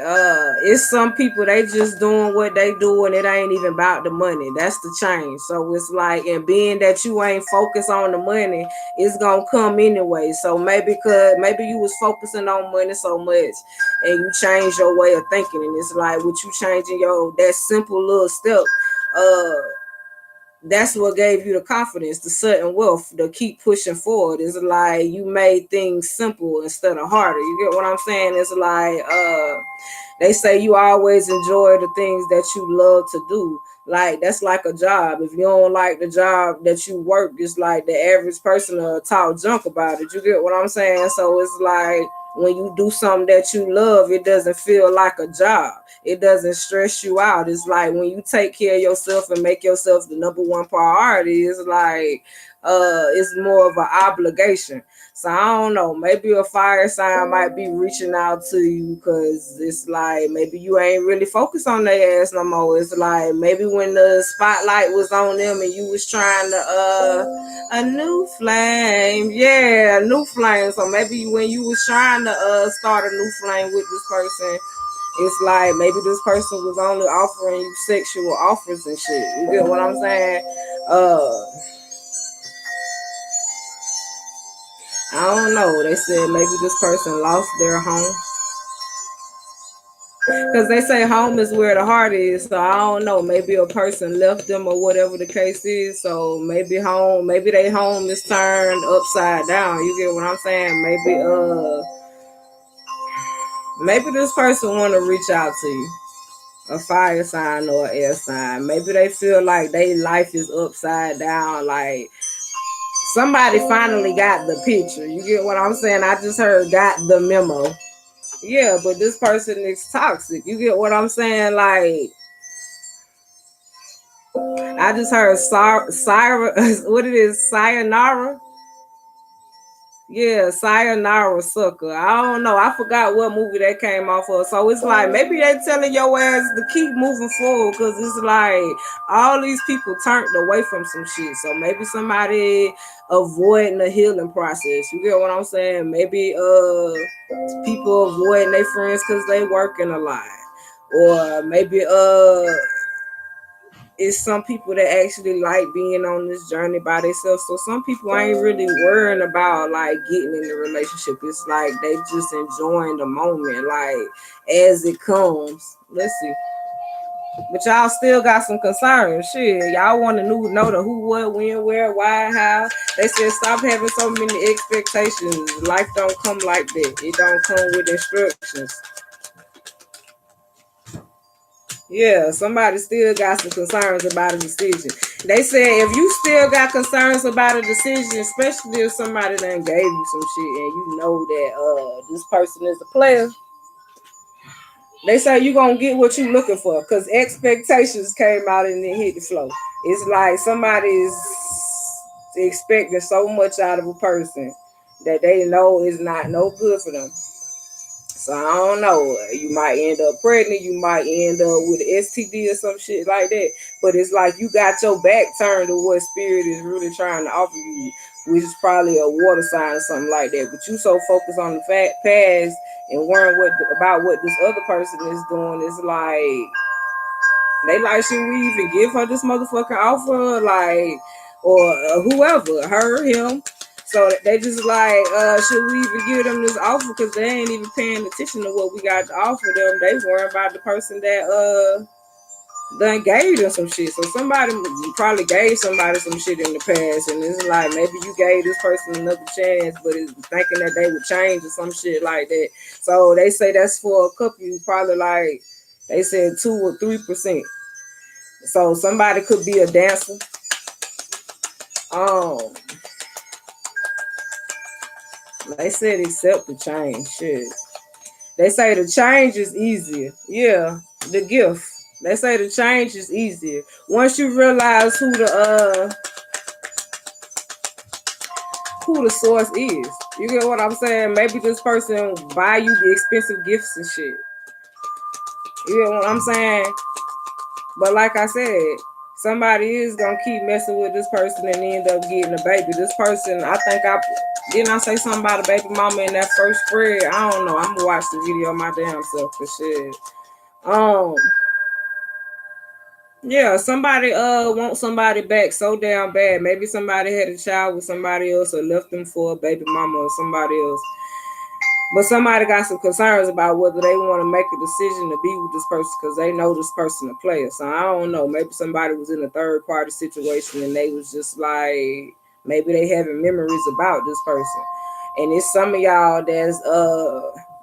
it's some people, they just doing what they do and it ain't even about the money. That's the change. So it's like, and being that you ain't focused on the money, it's gonna come anyway. So maybe you was focusing on money so much and you change your way of thinking, and it's like with you changing that simple little step, uh that's what gave you the confidence, the sudden wealth, to keep pushing forward. It's like you made things simple instead of harder. You get what I'm saying? It's like they say you always enjoy the things that you love to do. Like that's like a job. If you don't like the job that you work, it's like the average person will talk junk about it. You get what I'm saying? So it's like when you do something that you love, it doesn't feel like a job. It doesn't stress you out. It's like when you take care of yourself and make yourself the number one priority, it's like it's more of an obligation. So I don't know. Maybe a fire sign might be reaching out to you because it's like maybe you ain't really focused on their ass no more. It's like maybe when the spotlight was on them and you was trying to a new flame, yeah, a new flame. So maybe when you was trying to start a new flame with this person, it's like maybe this person was only offering you sexual offers and shit. You get what I'm saying? I don't know. They said maybe this person lost their home. Because they say home is where the heart is. So I don't know. Maybe a person left them or whatever the case is. So maybe their home is turned upside down. You get what I'm saying? Maybe this person want to reach out to you. A fire sign or an air sign. Maybe they feel like their life is upside down. Like somebody finally got the picture. You get what I'm saying? I just heard got the memo. Yeah, but this person is toxic. You get what I'm saying? Like I just heard what it is, sayonara. Yeah, sayonara sucker. I don't know. I forgot what movie that came off of. So it's like maybe they telling your ass to keep moving forward because it's like all these people turned away from some shit. So maybe somebody avoiding the healing process. You get what I'm saying? Maybe people avoiding their friends because they working a lot. Or maybe it's some people that actually like being on this journey by themselves. So some people ain't really worrying about like getting in the relationship. It's like they just enjoying the moment, like as it comes. Let's see. But y'all still got some concerns. Shit, y'all want to know the who, what, when, where, why, how. They said stop having so many expectations. Life don't come like that. It don't come with instructions. Yeah, somebody still got some concerns about a decision. They said if you still got concerns about a decision, especially if somebody done gave you some shit and you know that this person is a player, they say you gonna get what you looking for because expectations came out and then hit the flow. It's like somebody's expecting so much out of a person that they know is not no good for them. So I don't know. You might end up pregnant. You might end up with an STD or some shit like that. But it's like you got your back turned to what spirit is really trying to offer you, which is probably a water sign or something like that. But you so focused on the past and worrying about what this other person is doing. It's like they like, should we even give her this motherfucking offer? Like, or whoever, her, him. So they just like, should we even give them this offer? Because they ain't even paying attention to what we got to offer them. They worry about the person that done gave them some shit. So somebody probably gave somebody some shit in the past, and it's like maybe you gave this person another chance, but it's thinking that they would change or some shit like that. So they say that's for a couple, probably like they said 2 or 3%. So somebody could be a dancer. Um, they said accept the change. Shit. They say the change is easier. Yeah, the gift. They say the change is easier once you realize who the source is. You get what I'm saying? Maybe this person buy you the expensive gifts and shit. You get what I'm saying? But like I said, somebody is gonna keep messing with this person and end up getting a baby. Didn't I say something about a baby mama in that first spread? I don't know. I'm gonna watch the video my damn self for shit. Yeah, somebody want somebody back so damn bad. Maybe somebody had a child with somebody else or left them for a baby mama or somebody else. But somebody got some concerns about whether they want to make a decision to be with this person because they know this person a player. So I don't know. Maybe somebody was in a third party situation and they was just like, maybe they having memories about this person. And it's some of y'all that's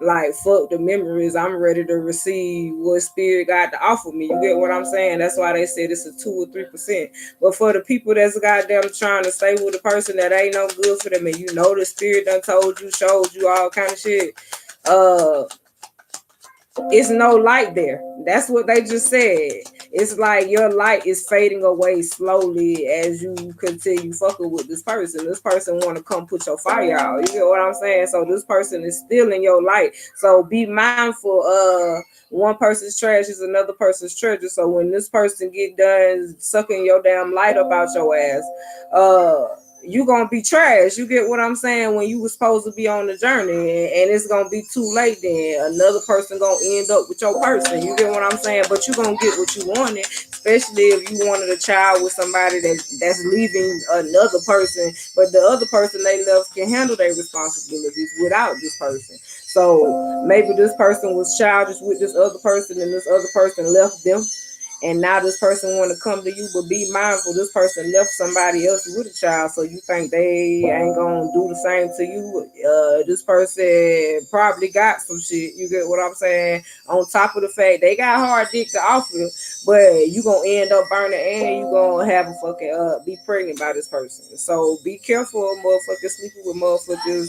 like, fuck the memories. I'm ready to receive what spirit got to offer me. You get what I'm saying? That's why they said it's a 2 or 3%. But for the people that's goddamn trying to stay with a person that ain't no good for them, and you know the spirit done told you, showed you all kind of shit, it's no light there. That's what they just said. It's like your light is fading away slowly as you continue fucking with this person. This person want to come put your fire out. You get what I'm saying? So this person is stealing your light. So be mindful. One person's trash is another person's treasure. So when this person get done sucking your damn light up out your ass, you gonna be trash. You get what I'm saying? When you was supposed to be on the journey, and it's gonna be too late. Then another person gonna end up with your person. You get what I'm saying? But you gonna get what you wanted, especially if you wanted a child with somebody that's leaving another person, but the other person they left can handle their responsibilities without this person. So maybe this person was childish with this other person, and this other person left them, and now this person want to come to you, but be mindful, this person left somebody else with a child, so you think they ain't gonna do the same to you. This person probably got some shit. You get what I'm saying? On top of the fact they got hard dick to offer, but you gonna end up burning, and you gonna have a fucking be pregnant by this person. So be careful of motherfuckers sleeping with motherfuckers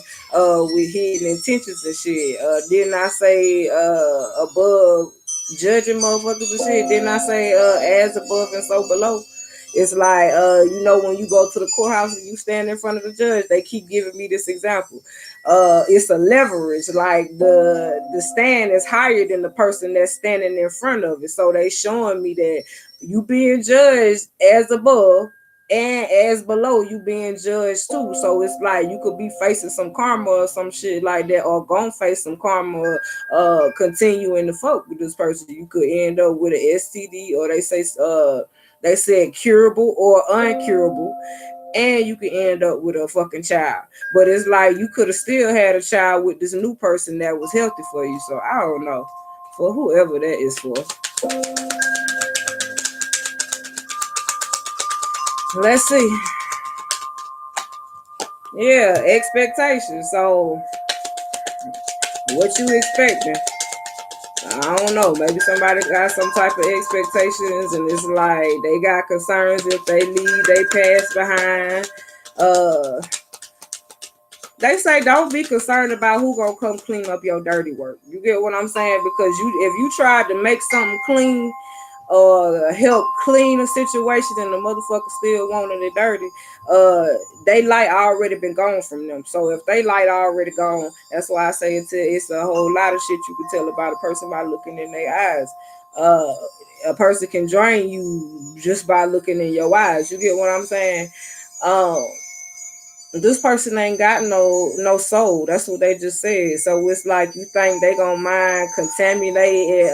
with hidden intentions and shit. Didn't I say above judging motherfuckers and shit? Didn't I say as above and so below? It's like when you go to the courthouse and you stand in front of the judge, they keep giving me this example. It's a leverage, like the stand is higher than the person that's standing in front of it. So they showing me that you being judged as above and as below, you being judged too. So it's like you could be facing some karma or some shit like that, or gonna face some karma continuing to fuck with this person. You could end up with an STD, or they said curable or uncurable, and you could end up with a fucking child. But it's like you could have still had a child with this new person that was healthy for you. So I don't know, for whoever that is for. Let's see. Yeah, expectations. So what you expecting? I don't know. Maybe somebody got some type of expectations, and it's like they got concerns if they leave, they pass behind. They say don't be concerned about who gonna come clean up your dirty work. You get what I'm saying? Because if you tried to make something clean or help clean a situation and the motherfucker still wanted it dirty, they light already been gone from them. So if they light already gone, that's why I say it's a whole lot of shit you can tell about a person by looking in their eyes. A person can drain you just by looking in your eyes. You get what I'm saying? This person ain't got no soul. That's what they just said. So it's like you think they gonna mind contaminating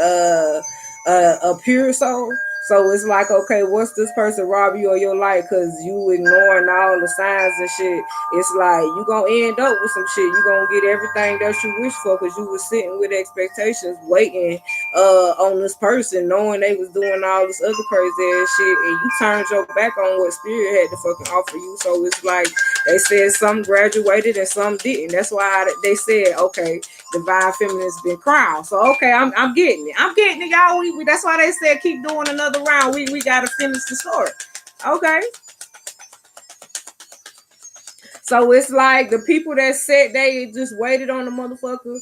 a pure soul. So it's like, okay, once this person rob you of your life because you ignoring all the signs and shit, it's like you gonna end up with some shit. You gonna get everything that you wish for because you was sitting with expectations, waiting on this person, knowing they was doing all this other crazy ass shit, and you turned your back on what spirit had to fucking offer you. So it's like they said some graduated and some didn't. That's why they said, okay, divine feminine's been crowned. So okay, I'm getting it. I'm getting it, y'all. That's why they said keep doing another round. We gotta finish the story. Okay. So it's like the people that said they just waited on the motherfucker,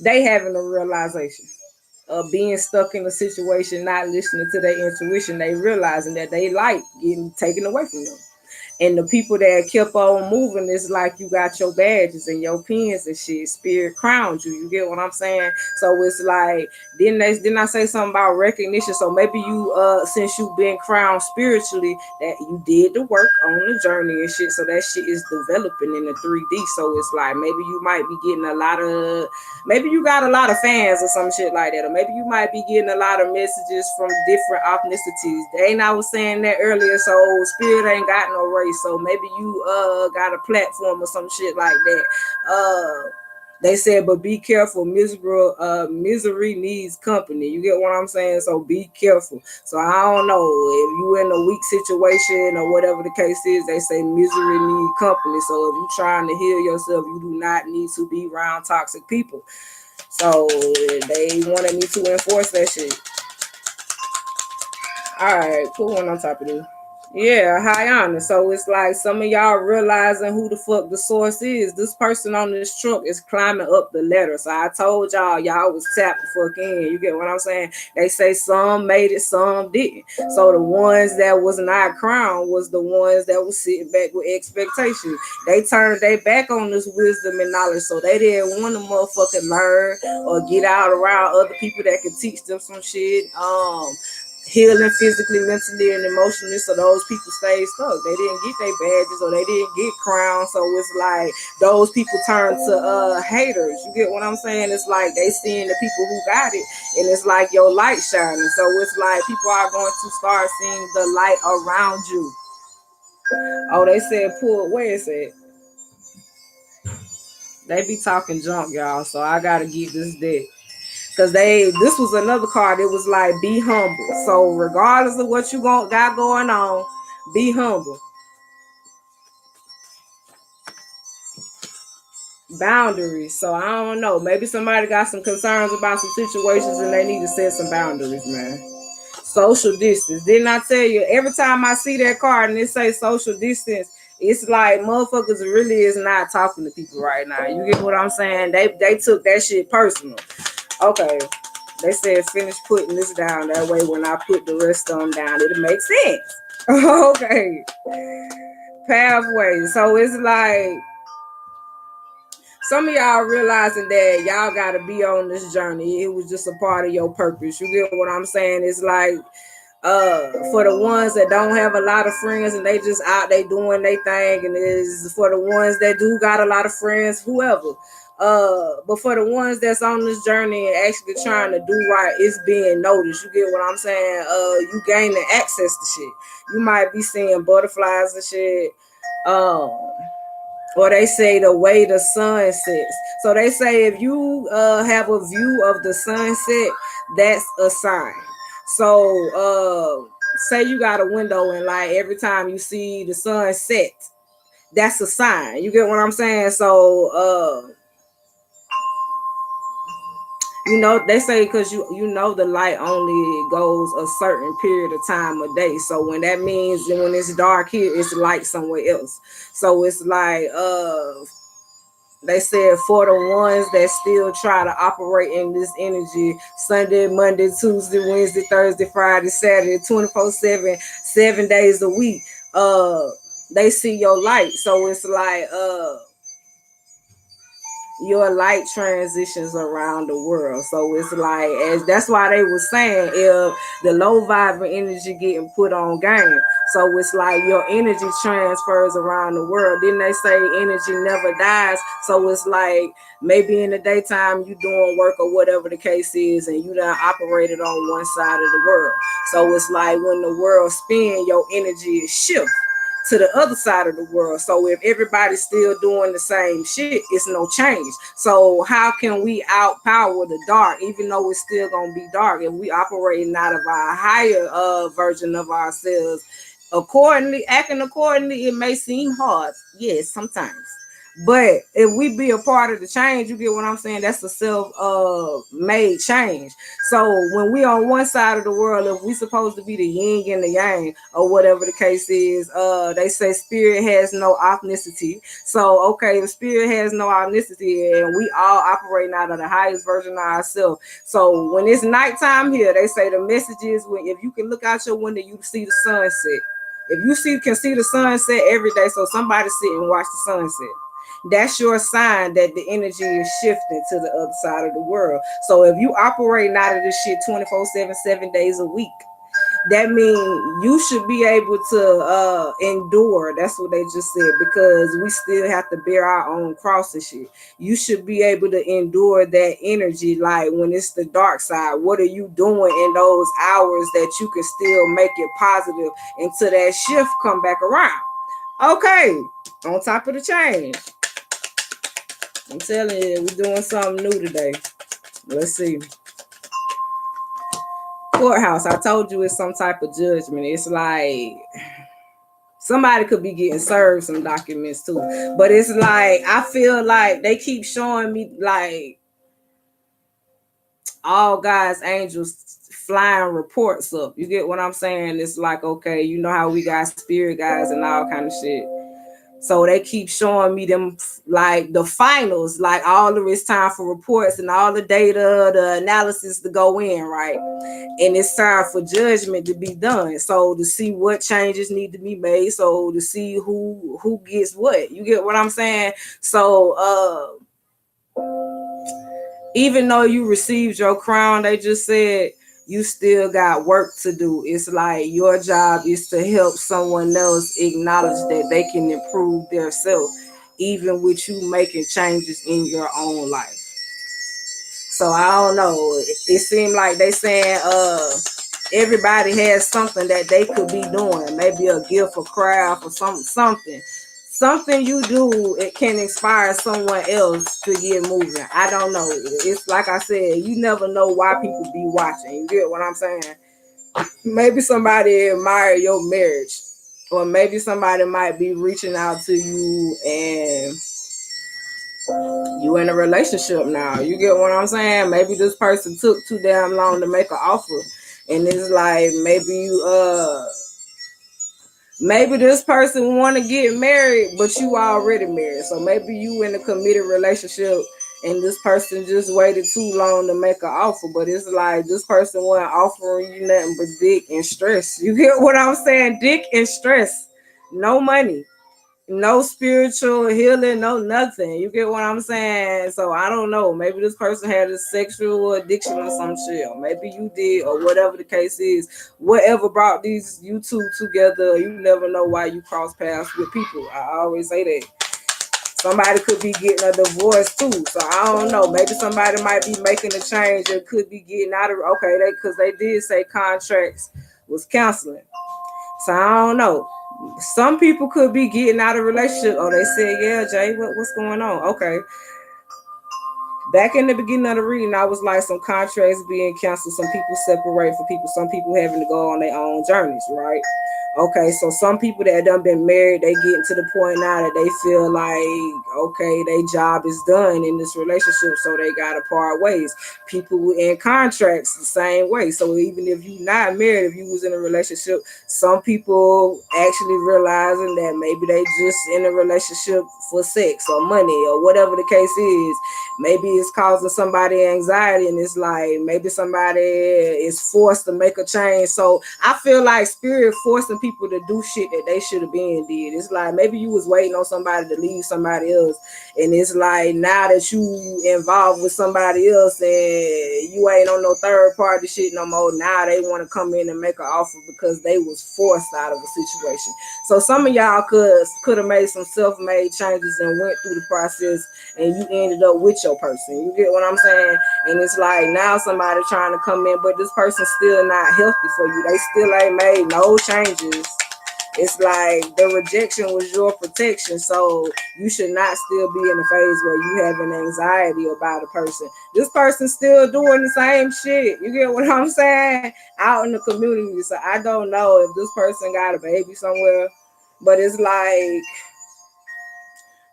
they having a realization of being stuck in a situation, not listening to their intuition. They realizing that they like getting taken away from them. And the people that kept on moving, it's like you got your badges and your pins and shit. Spirit crowned you. You get what I'm saying? So it's like, didn't I say something about recognition? So maybe you since you've been crowned spiritually, that you did the work on the journey and shit. So that shit is developing in the 3D. So it's like maybe you might be getting a lot of, maybe you got a lot of fans or some shit like that, or maybe you might be getting a lot of messages from different ethnicities. Ain't I was saying that earlier? So spirit ain't got no race. So maybe you got a platform or some shit like that. They said, but be careful. Misery needs company. You get what I'm saying? So be careful. So I don't know if you in a weak situation or whatever the case is. They say misery need company. So if you trying to heal yourself, you do not need to be around toxic people. So they wanted me to enforce that shit. All right, put one on top of this. Yeah, high honor. So it's like some of y'all realizing who the fuck the source is. This person on this truck is climbing up the ladder. So I told y'all was tapped the fuck in. You get what I'm saying? They say some made it, some didn't. So the ones that was not crowned was the ones that was sitting back with expectation. They turned their back on this wisdom and knowledge. So they didn't want to motherfucking learn or get out around other people that could teach them some shit. Healing physically, mentally, and emotionally. So those people stayed stuck. They didn't get their badges or they didn't get crowns. So it's like those people turn to haters. You get what I'm saying? It's like they seeing the people who got it, and it's like your light shining. So it's like people are going to start seeing the light around you. Oh, they said pull. Where is it? They be talking junk, y'all. So I gotta get this deck. Cause this was another card. It was like, be humble. So regardless of what you got going on, be humble. Boundaries. So I don't know. Maybe somebody got some concerns about some situations and they need to set some boundaries, man. Social distance. Didn't I tell you? Every time I see that card and it say social distance, it's like motherfuckers really is not talking to people right now. You get what I'm saying? They took that shit personal. Okay. They said finish putting this down. That way when I put the rest of them down, it'll make sense. Okay. Pathway. So it's like some of y'all realizing that y'all gotta be on this journey. It was just a part of your purpose. You get what I'm saying? It's like for the ones that don't have a lot of friends and they just out they doing their thing, and is for the ones that do got a lot of friends, whoever. But for the ones that's on this journey and actually trying to do right, it's being noticed. You get what I'm saying? You gaining access to shit. You might be seeing butterflies and shit. Or they say the way the sun sets. So they say if you have a view of the sunset, that's a sign. So say you got a window and like every time you see the sun set, that's a sign. You get what I'm saying? So you know, they say because you know the light only goes a certain period of time a day. So when that means that when it's dark here, it's light somewhere else. So it's like they said for the ones that still try to operate in this energy, Sunday, Monday, Tuesday, Wednesday, Thursday, Friday, Saturday, 24/7, 7 days a week, they see your light. So it's like your light transitions around the world. So it's like, as that's why they were saying if the low vibrant energy getting put on game. So it's like your energy transfers around the world. Then they say energy never dies. So it's like maybe in the daytime you doing work or whatever the case is, and you done operated on one side of the world. So it's like when the world spin, your energy is shift to the other side of the world. So if everybody's still doing the same shit, it's no change. So how can we outpower the dark, even though it's still gonna be dark, if we operating out of our higher version of ourselves accordingly, acting accordingly? It may seem hard, yes, sometimes. But if we be a part of the change, you get what I'm saying? That's a self-made change. So when we on one side of the world, if we supposed to be the yin and the yang, or whatever the case is, they say spirit has no ethnicity. So okay, if spirit has no ethnicity, and we all operating out of the highest version of ourselves. So when it's nighttime here, they say the message is when if you can look out your window, you see the sunset. If you can see the sunset every day, so somebody sit and watch the sunset. That's your sign that the energy is shifting to the other side of the world. So if you operating out of this shit 24/7, 7 days a week, that means you should be able to endure. That's what they just said, because we still have to bear our own cross and shit. You should be able to endure that energy. Like when it's the dark side, what are you doing in those hours that you can still make it positive until that shift come back around? Okay, on top of the chain, I'm telling you, we're doing something new today. Let's see. Courthouse, I told you it's some type of judgment. It's like somebody could be getting served some documents too. But it's like, I feel like they keep showing me like all God's angels flying reports up. You get what I'm saying? It's like, okay, you know how we got spirit guys and all kind of shit. So they keep showing me them like the finals, like all of it's time for reports and all the data, the analysis to go in, right? And it's time for judgment to be done. So to see what changes need to be made. So to see who gets what. You get what I'm saying? So even though you received your crown, they just said you still got work to do. It's like your job is to help someone else acknowledge that they can improve their self, even with you making changes in your own life. So I don't know. It seemed like they saying everybody has something that they could be doing. Maybe a gift or craft or something. Something you do, it can inspire someone else to get moving. I don't know. It's like I said, you never know why people be watching. You get what I'm saying? Maybe somebody admire your marriage. Or maybe somebody might be reaching out to you and you in a relationship now. You get what I'm saying? Maybe this person took too damn long to make an offer. And it's like maybe this person want to get married, but you already married. So maybe you in a committed relationship and this person just waited too long to make an offer. But it's like this person wasn't offering you nothing but dick and stress. You get what I'm saying? Dick and stress. No money. No spiritual healing, no nothing. You get what I'm saying? So I don't know. Maybe this person had a sexual addiction or some shit. Or maybe you did, or whatever the case is. Whatever brought these you two together, you never know why you cross paths with people. I always say that. Somebody could be getting a divorce too. So I don't know. Maybe somebody might be making a change and could be getting out of because they did say contracts was counseling. So I don't know. Some people could be getting out of relationship. Oh, they said, yeah, Jay, what's going on? Okay. Back in the beginning of the reading, I was like, some contracts being canceled, some people separate for people, some people having to go on their own journeys, right? Okay, so some people that done been married, they getting to the point now that they feel like, okay, their job is done in this relationship, so they gotta part ways. People in contracts the same way. So even if you not married, if you was in a relationship, some people actually realizing that maybe they just in a relationship for sex or money or whatever the case is. Maybe it's causing somebody anxiety, and it's like maybe somebody is forced to make a change. So I feel like spirit forcing people to do shit that they should have been did. It's like maybe you was waiting on somebody to leave somebody else, and it's like now that you involved with somebody else and you ain't on no third party shit no more, now they want to come in and make an offer because they was forced out of a situation. So some of y'all could have made some self-made changes and went through the process, and you ended up with your person. You get what I'm saying? And it's like now somebody trying to come in, but this person's still not healthy for you. They still ain't made no changes. It's like the rejection was your protection, so you should not still be in a phase where you having anxiety about a person. This person's still doing the same shit. You get what I'm saying? Out in the community. So I don't know if this person got a baby somewhere, but it's like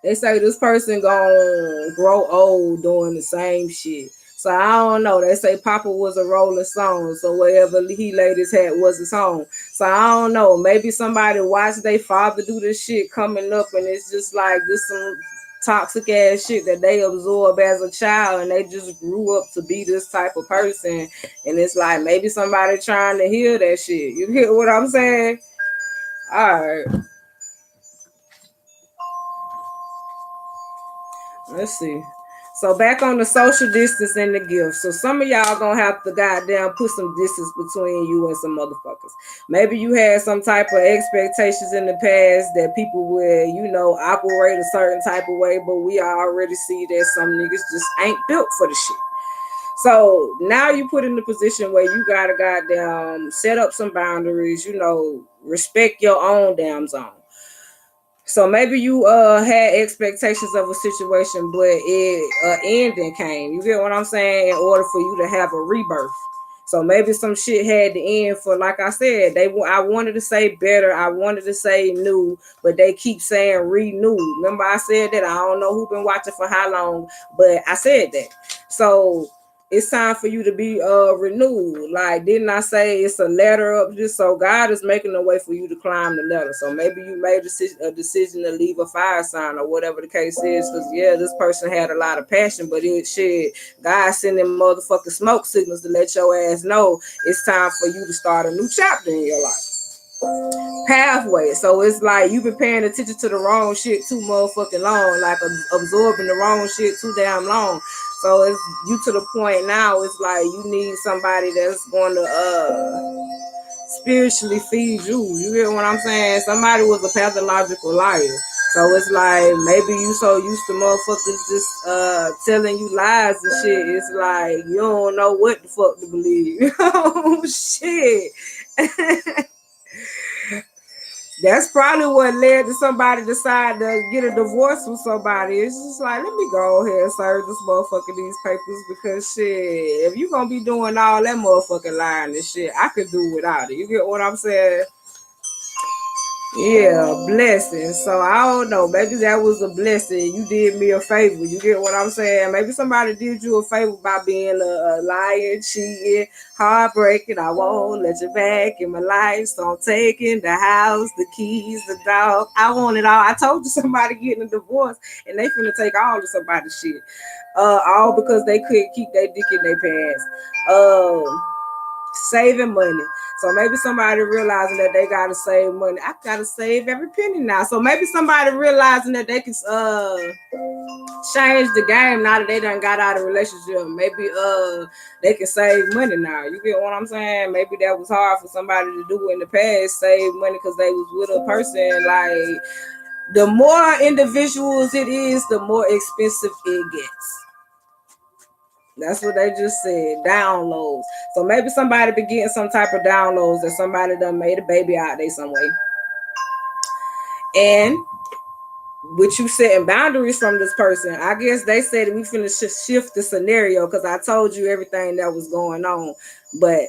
they say this person gonna grow old doing the same shit. So I don't know. They say Papa was a Rolling Stone, so wherever he laid his hat was his home. So I don't know. Maybe somebody watched their father do this shit coming up, and it's just like this some toxic ass shit that they absorb as a child, and they just grew up to be this type of person. And it's like maybe somebody trying to heal that shit. You get what I'm saying? All right. Let's see. So back on the social distance and the gift. So some of y'all gonna have to goddamn put some distance between you and some motherfuckers. Maybe you had some type of expectations in the past that people would, operate a certain type of way, but we already see that some niggas just ain't built for the shit. So now you put in the position where you gotta goddamn set up some boundaries, respect your own damn zone. So maybe you had expectations of a situation, but ending came. You get what I'm saying? In order for you to have a rebirth. So maybe some shit had to end for, like I said, I wanted to say better, I wanted to say new, but they keep saying renew. Remember I said that? I don't know who been watching for how long, but I said that. So it's time for you to be renewed. Like, didn't I say it's a ladder up? Just so God is making a way for you to climb the ladder. So maybe you made a decision to leave a fire sign or whatever the case is. Because this person had a lot of passion, but God sending motherfucking smoke signals to let your ass know it's time for you to start a new chapter in your life. Pathway. So it's like you've been paying attention to the wrong shit too motherfucking long, like absorbing the wrong shit too damn long. So it's you to the point now. It's like you need somebody that's going to spiritually feed you. You get what I'm saying? Somebody was a pathological liar. So it's like maybe you so used to motherfuckers just telling you lies and shit. It's like you don't know what the fuck to believe. Oh shit. That's probably what led to somebody decide to get a divorce with somebody. It's just like, let me go ahead and serve this motherfucker these papers because shit, if you gonna be doing all that motherfucking lying and shit, I could do without it. You get what I'm saying? Yeah, blessing. So I don't know. Maybe that was a blessing. You did me a favor. You get what I'm saying? Maybe somebody did you a favor by being a liar, cheating, heartbreaking. I won't let you back in my life. So I'm taking the house, the keys, the dog. I want it all. I told you somebody getting a divorce and they finna take all of somebody's shit. All because they couldn't keep their dick in their pants. Saving money. So maybe somebody realizing that they gotta save money. I gotta save every penny now. So maybe somebody realizing that they can change the game now that they done got out of a relationship. Maybe they can save money now. You get what I'm saying? Maybe that was hard for somebody to do in the past, save money because they was with a person. Like the more individuals it is, the more expensive it gets. That's what they just said. Downloads. So maybe somebody be getting some type of downloads that somebody done made a baby out there some way. And with you setting boundaries from this person, I guess they said we finna shift the scenario because I told you everything that was going on, but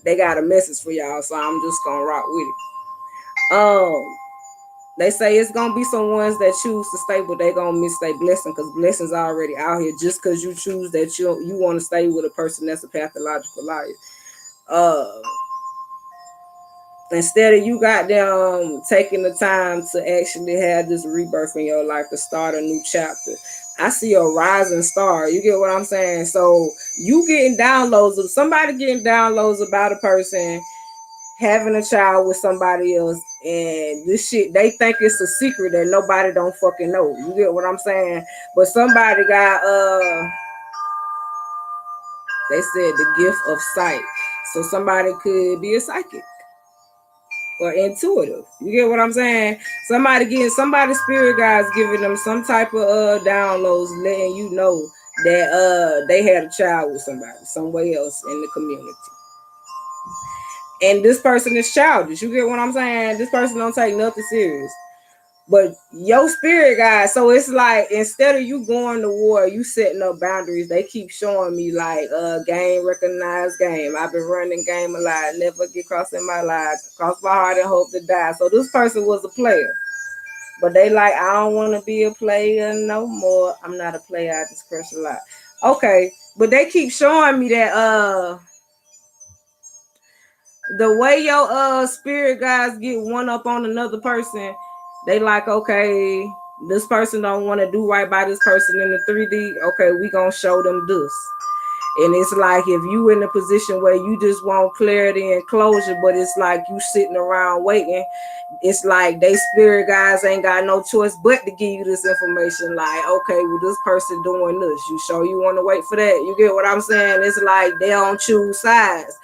they got a message for y'all, so I'm just gonna rock with it. They say it's gonna be some ones that choose to stay, but they gonna miss their blessing because blessings are already out here. Just because you choose that you want to stay with a person that's a pathological liar. Instead of you got them taking the time to actually have this rebirth in your life to start a new chapter. I see a rising star. You get what I'm saying? So you getting downloads of somebody getting downloads about a person having a child with somebody else, and this shit they think it's a secret that nobody don't fucking know. You get what I'm saying? But somebody got they said the gift of sight. So somebody could be a psychic or intuitive. You get what I'm saying? Somebody's spirit guides giving them some type of downloads, letting you know that they had a child with somebody somewhere else in the community. And this person is childish. You get what I'm saying? This person don't take nothing serious. But your spirit guide, so it's like instead of you going to war, you setting up boundaries. They keep showing me like game recognized game. I've been running game a lot, never get crossing my life, cross my heart and hope to die. So this person was a player. But they like, I don't want to be a player no more. I'm not a player, I just crush a lot. Okay. But they keep showing me that the way your spirit guys get one up on another person, they like, okay, this person don't want to do right by this person in the 3D. Okay, we gonna show them this. And it's like if you in a position where you just want clarity and closure, but it's like you sitting around waiting, it's like they spirit guys ain't got no choice but to give you this information. Like, okay, well, this person doing this. You sure you want to wait for that? You get what I'm saying? It's like they don't choose sides.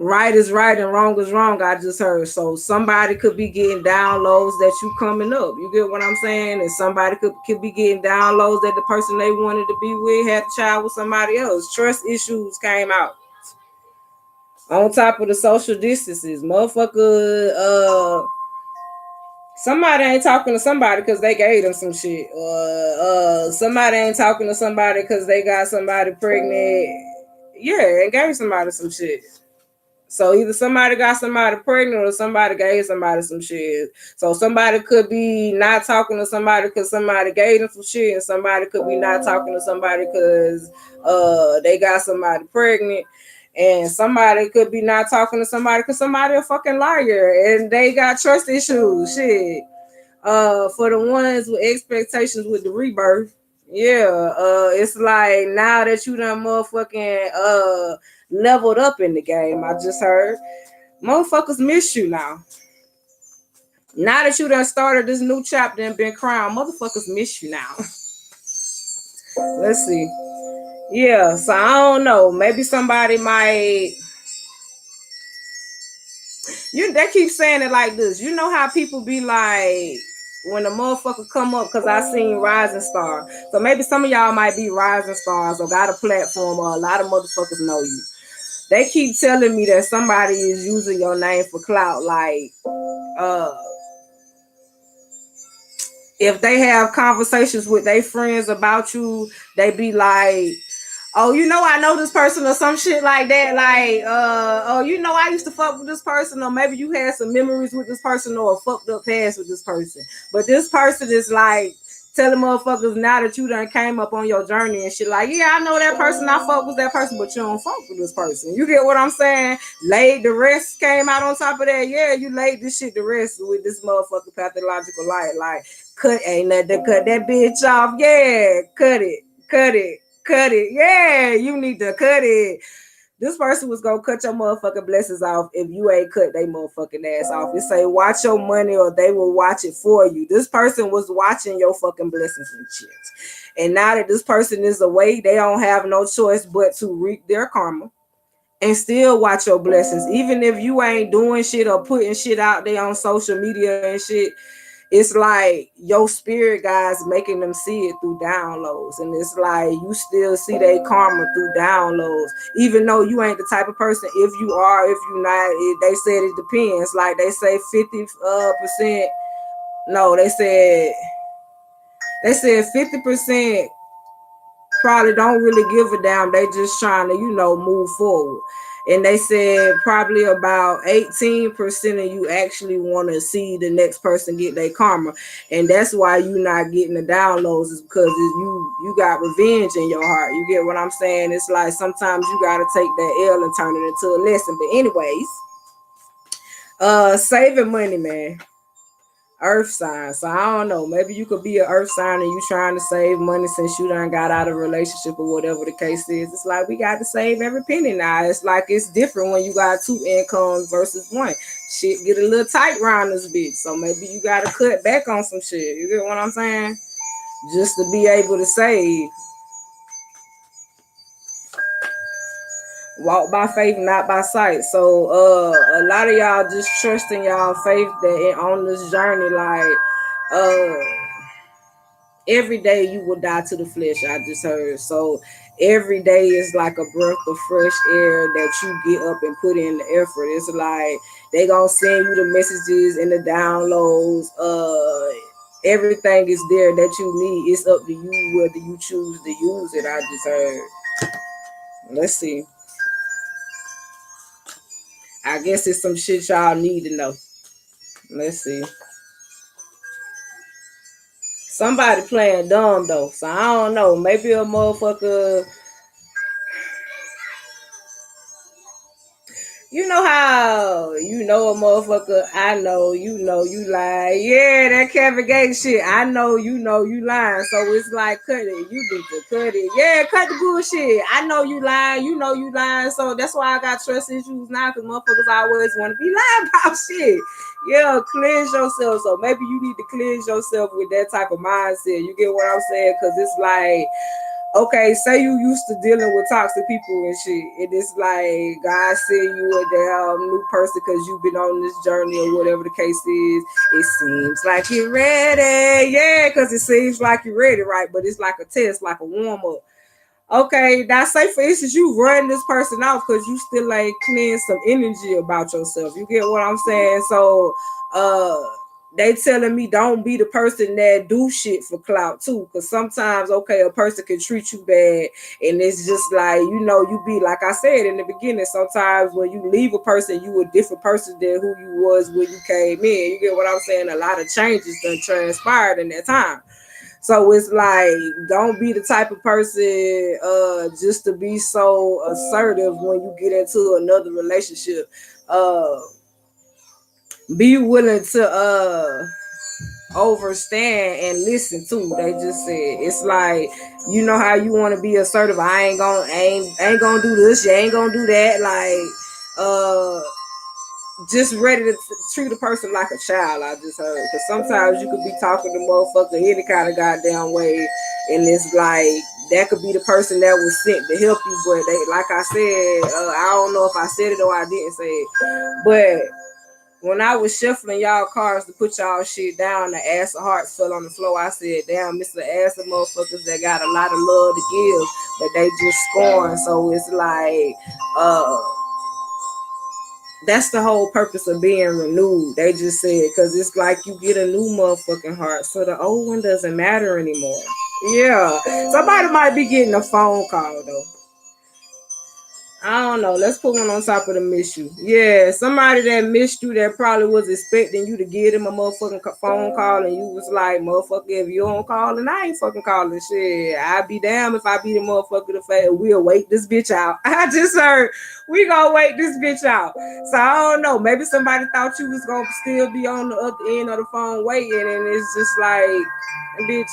Right is right and wrong is wrong, I just heard. So somebody could be getting downloads that you coming up. You get what I'm saying? And somebody could be getting downloads that the person they wanted to be with had a child with somebody else. Trust issues came out. On top of the social distances. Motherfucker, somebody ain't talking to somebody because they gave them some shit. Or somebody ain't talking to somebody because they got somebody pregnant. Yeah, and gave somebody some shit. So either somebody got somebody pregnant or somebody gave somebody some shit. So somebody could be not talking to somebody because somebody gave them some shit, and somebody could be not talking to somebody because they got somebody pregnant, and somebody could be not talking to somebody because somebody a fucking liar and they got trust issues. Shit. For the ones with expectations with the rebirth, yeah, it's like now that you done motherfucking leveled up in the game, I just heard motherfuckers miss you now. Now that you done started this new chapter and been crowned, motherfuckers miss you now. Let's see. Yeah, so I don't know. Maybe somebody might. They keep saying it like this. You know how people be like when a motherfucker come up, because I seen Rising Star. So maybe some of y'all might be Rising Stars or got a platform or a lot of motherfuckers know you. They keep telling me that somebody is using your name for clout. Like, if they have conversations with their friends about you, they be like, oh, I know this person or some shit like that. Like, oh, I used to fuck with this person, or maybe you had some memories with this person or a fucked up past with this person. But this person is like telling motherfuckers now that you done came up on your journey and shit, like, yeah, I know that person, I fuck with that person, but you don't fuck with this person. You get what I'm saying? Laid the rest came out on top of that. Yeah, you laid this shit to rest with this motherfucking pathological light. Like, ain't nothing to cut that bitch off. Yeah, cut it. Yeah, you need to cut it. This person was gonna cut your motherfucking blessings off if you ain't cut they motherfucking ass off. It say watch your money or they will watch it for you. This person was watching your fucking blessings and shit. And now that this person is away, they don't have no choice but to reap their karma and still watch your blessings. Even if you ain't doing shit or putting shit out there on social media and shit, it's like your spirit guys making them see it through downloads. And it's like you still see their karma through downloads, even though you ain't the type of person. If you are, if you not, they said it depends. Like they say 50%. No, they said 50% probably don't really give a damn. They just trying to, move forward. And they said probably about 18% of you actually want to see the next person get their karma. And that's why you not getting the downloads, is because you got revenge in your heart. You get what I'm saying? It's like sometimes you got to take that L and turn it into a lesson. But anyways, saving money, man. Earth sign. So I don't know. Maybe you could be an earth sign and you trying to save money since you done got out of a relationship or whatever the case is. It's like we got to save every penny now. It's like it's different when you got two incomes versus one. Shit get a little tight around this bitch. So maybe you got to cut back on some shit. You get what I'm saying? Just to be able to save. Walk by faith, not by sight. So a lot of y'all just trusting y'all faith that on this journey, like every day you will die to the flesh, I just heard. So every day is like a breath of fresh air that you get up and put in the effort. It's like they gonna send you the messages and the downloads. Everything is there that you need. It's up to you whether you choose to use it. I just heard. Let's see. I guess it's some shit y'all need to know. Let's see. Somebody playing dumb though, so I don't know. Maybe a motherfucker. You know how you know a motherfucker, I know, you lying. Yeah, that Kevin Gates shit. I know, you lying. So it's like, cut it. You need to cut it. Yeah, cut the bullshit. I know you lying. You know you lying. So that's why I got trust issues now, because motherfuckers always want to be lying about shit. Yeah, cleanse yourself. So maybe you need to cleanse yourself with that type of mindset. You get what I'm saying? Because it's like, okay, say you used to dealing with toxic people and shit, and it's like God said you a damn new person because you've been on this journey or whatever the case is. It seems like you're ready, yeah, because it seems like you're ready, right? But it's like a test, like a warm up. Okay, now say for instance you run this person off because you still like cleanse some energy about yourself. You get what I'm saying? So they telling me don't be the person that do shit for clout too. Cause sometimes okay, a person can treat you bad and it's just like, you be like I said in the beginning, sometimes when you leave a person, you a different person than who you was when you came in. You get what I'm saying? A lot of changes done transpired in that time. So it's like, don't be the type of person just to be so assertive when you get into another relationship. Be willing to overstand and listen too. They just said it's like, you know how you want to be assertive. I ain't gonna do this. You ain't gonna do that. Like just ready to treat a person like a child. I just heard, because sometimes you could be talking to motherfucker any kind of goddamn way, and it's like that could be the person that was sent to help you, but they, like I said, I don't know if I said it or I didn't say it, but when I was shuffling y'all cars to put y'all shit down, the ass of hearts fell on the floor. I said, damn, Mr. Ass of motherfuckers that got a lot of love to give, but they just scorn. So it's like, that's the whole purpose of being renewed. They just said, because it's like you get a new motherfucking heart, so the old one doesn't matter anymore. Yeah, somebody might be getting a phone call though. I don't know. Let's put one on top of the miss you. Yeah, somebody that missed you that probably was expecting you to give them a motherfucking phone call, and you was like, motherfucker, if you don't call, and I ain't fucking calling shit. I'd be damn if I be the motherfucker to say, we'll wait this bitch out. I just heard, we gonna wait this bitch out. So I don't know. Maybe somebody thought you was gonna still be on the other end of the phone waiting, and it's just like, bitch,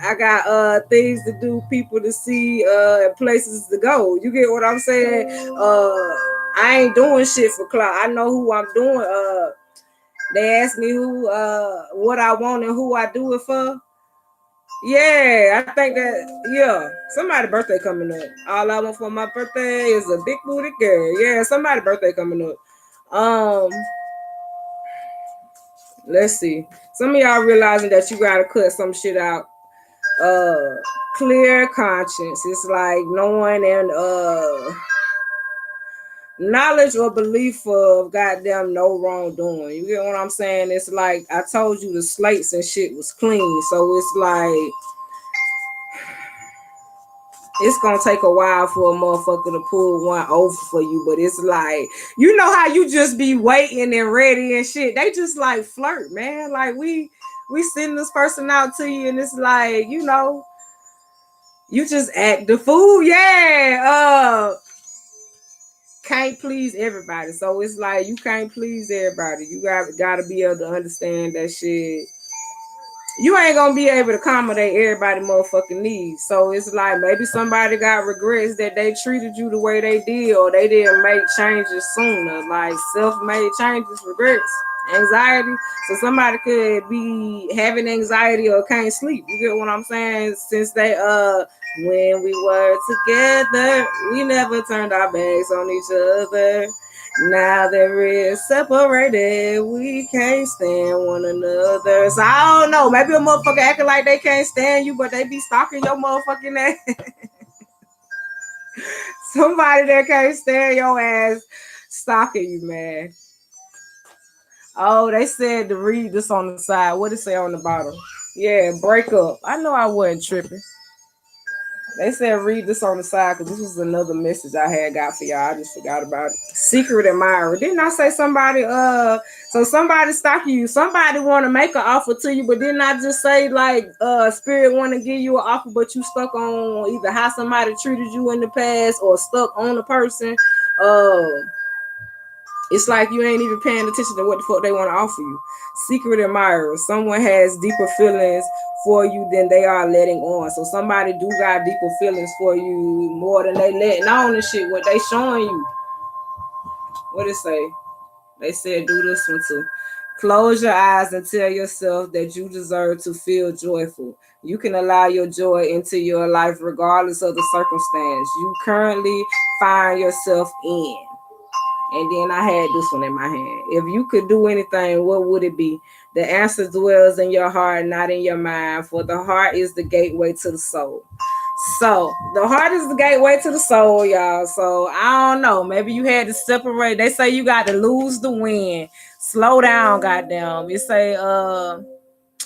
I got things to do, people to see, places to go. You get what I'm saying? I ain't doing shit for clout. I know who I'm doing. They asked me what I want and who I do it for. Yeah, I think that, yeah, somebody's birthday coming up. All I want for my birthday is a big booty girl. Yeah, somebody's birthday coming up. Let's see. Some of y'all realizing that you gotta cut some shit out. uh Clear conscience. It's like knowing and knowledge or belief of goddamn no wrongdoing. You get what I'm saying? It's like I told you the slates and shit was clean. So it's like it's gonna take a while for a motherfucker to pull one over for you, but it's like, you know how you just be waiting and ready and shit. They just like flirt, man. Like we send this person out to you, and it's like, you just act the fool. Yeah. Can't please everybody. So it's like you can't please everybody. You gotta be able to understand that shit. You ain't gonna be able to accommodate everybody motherfucking needs. So it's like maybe somebody got regrets that they treated you the way they did, or they didn't make changes sooner. Like self-made changes, regrets, anxiety. So somebody could be having anxiety or can't sleep. You get what I'm saying? Since they when we were together, we never turned our backs on each other. Now that we're separated, we can't stand one another. So I don't know. Maybe a motherfucker acting like they can't stand you, but they be stalking your motherfucking ass. Somebody that can't stand your ass stalking you, man. Oh, they said to read this on the side. What it say on the bottom? Yeah, break up. I know I wasn't tripping. They said read this on the side because this was another message I had got for y'all. I just forgot about it. Secret admirer. Didn't I say somebody so somebody stalking you, somebody want to make an offer to you, but didn't I just say like spirit want to give you an offer, but you stuck on either how somebody treated you in the past or stuck on the person. It's like you ain't even paying attention to what the fuck they want to offer you. Secret admirer. Someone has deeper feelings for you than they are letting on. So somebody do got deeper feelings for you more than they letting on and shit. What they showing you. What it say? They said do this one too. Close your eyes and tell yourself that you deserve to feel joyful. You can allow your joy into your life regardless of the circumstance you currently find yourself in. And then I had this one in my hand. If you could do anything, what would it be? The answer dwells in your heart, not in your mind, for the heart is the gateway to the soul. So the heart is the gateway to the soul, y'all. So I don't know. Maybe you had to separate. They say you got to lose the win. Slow down, goddamn. It say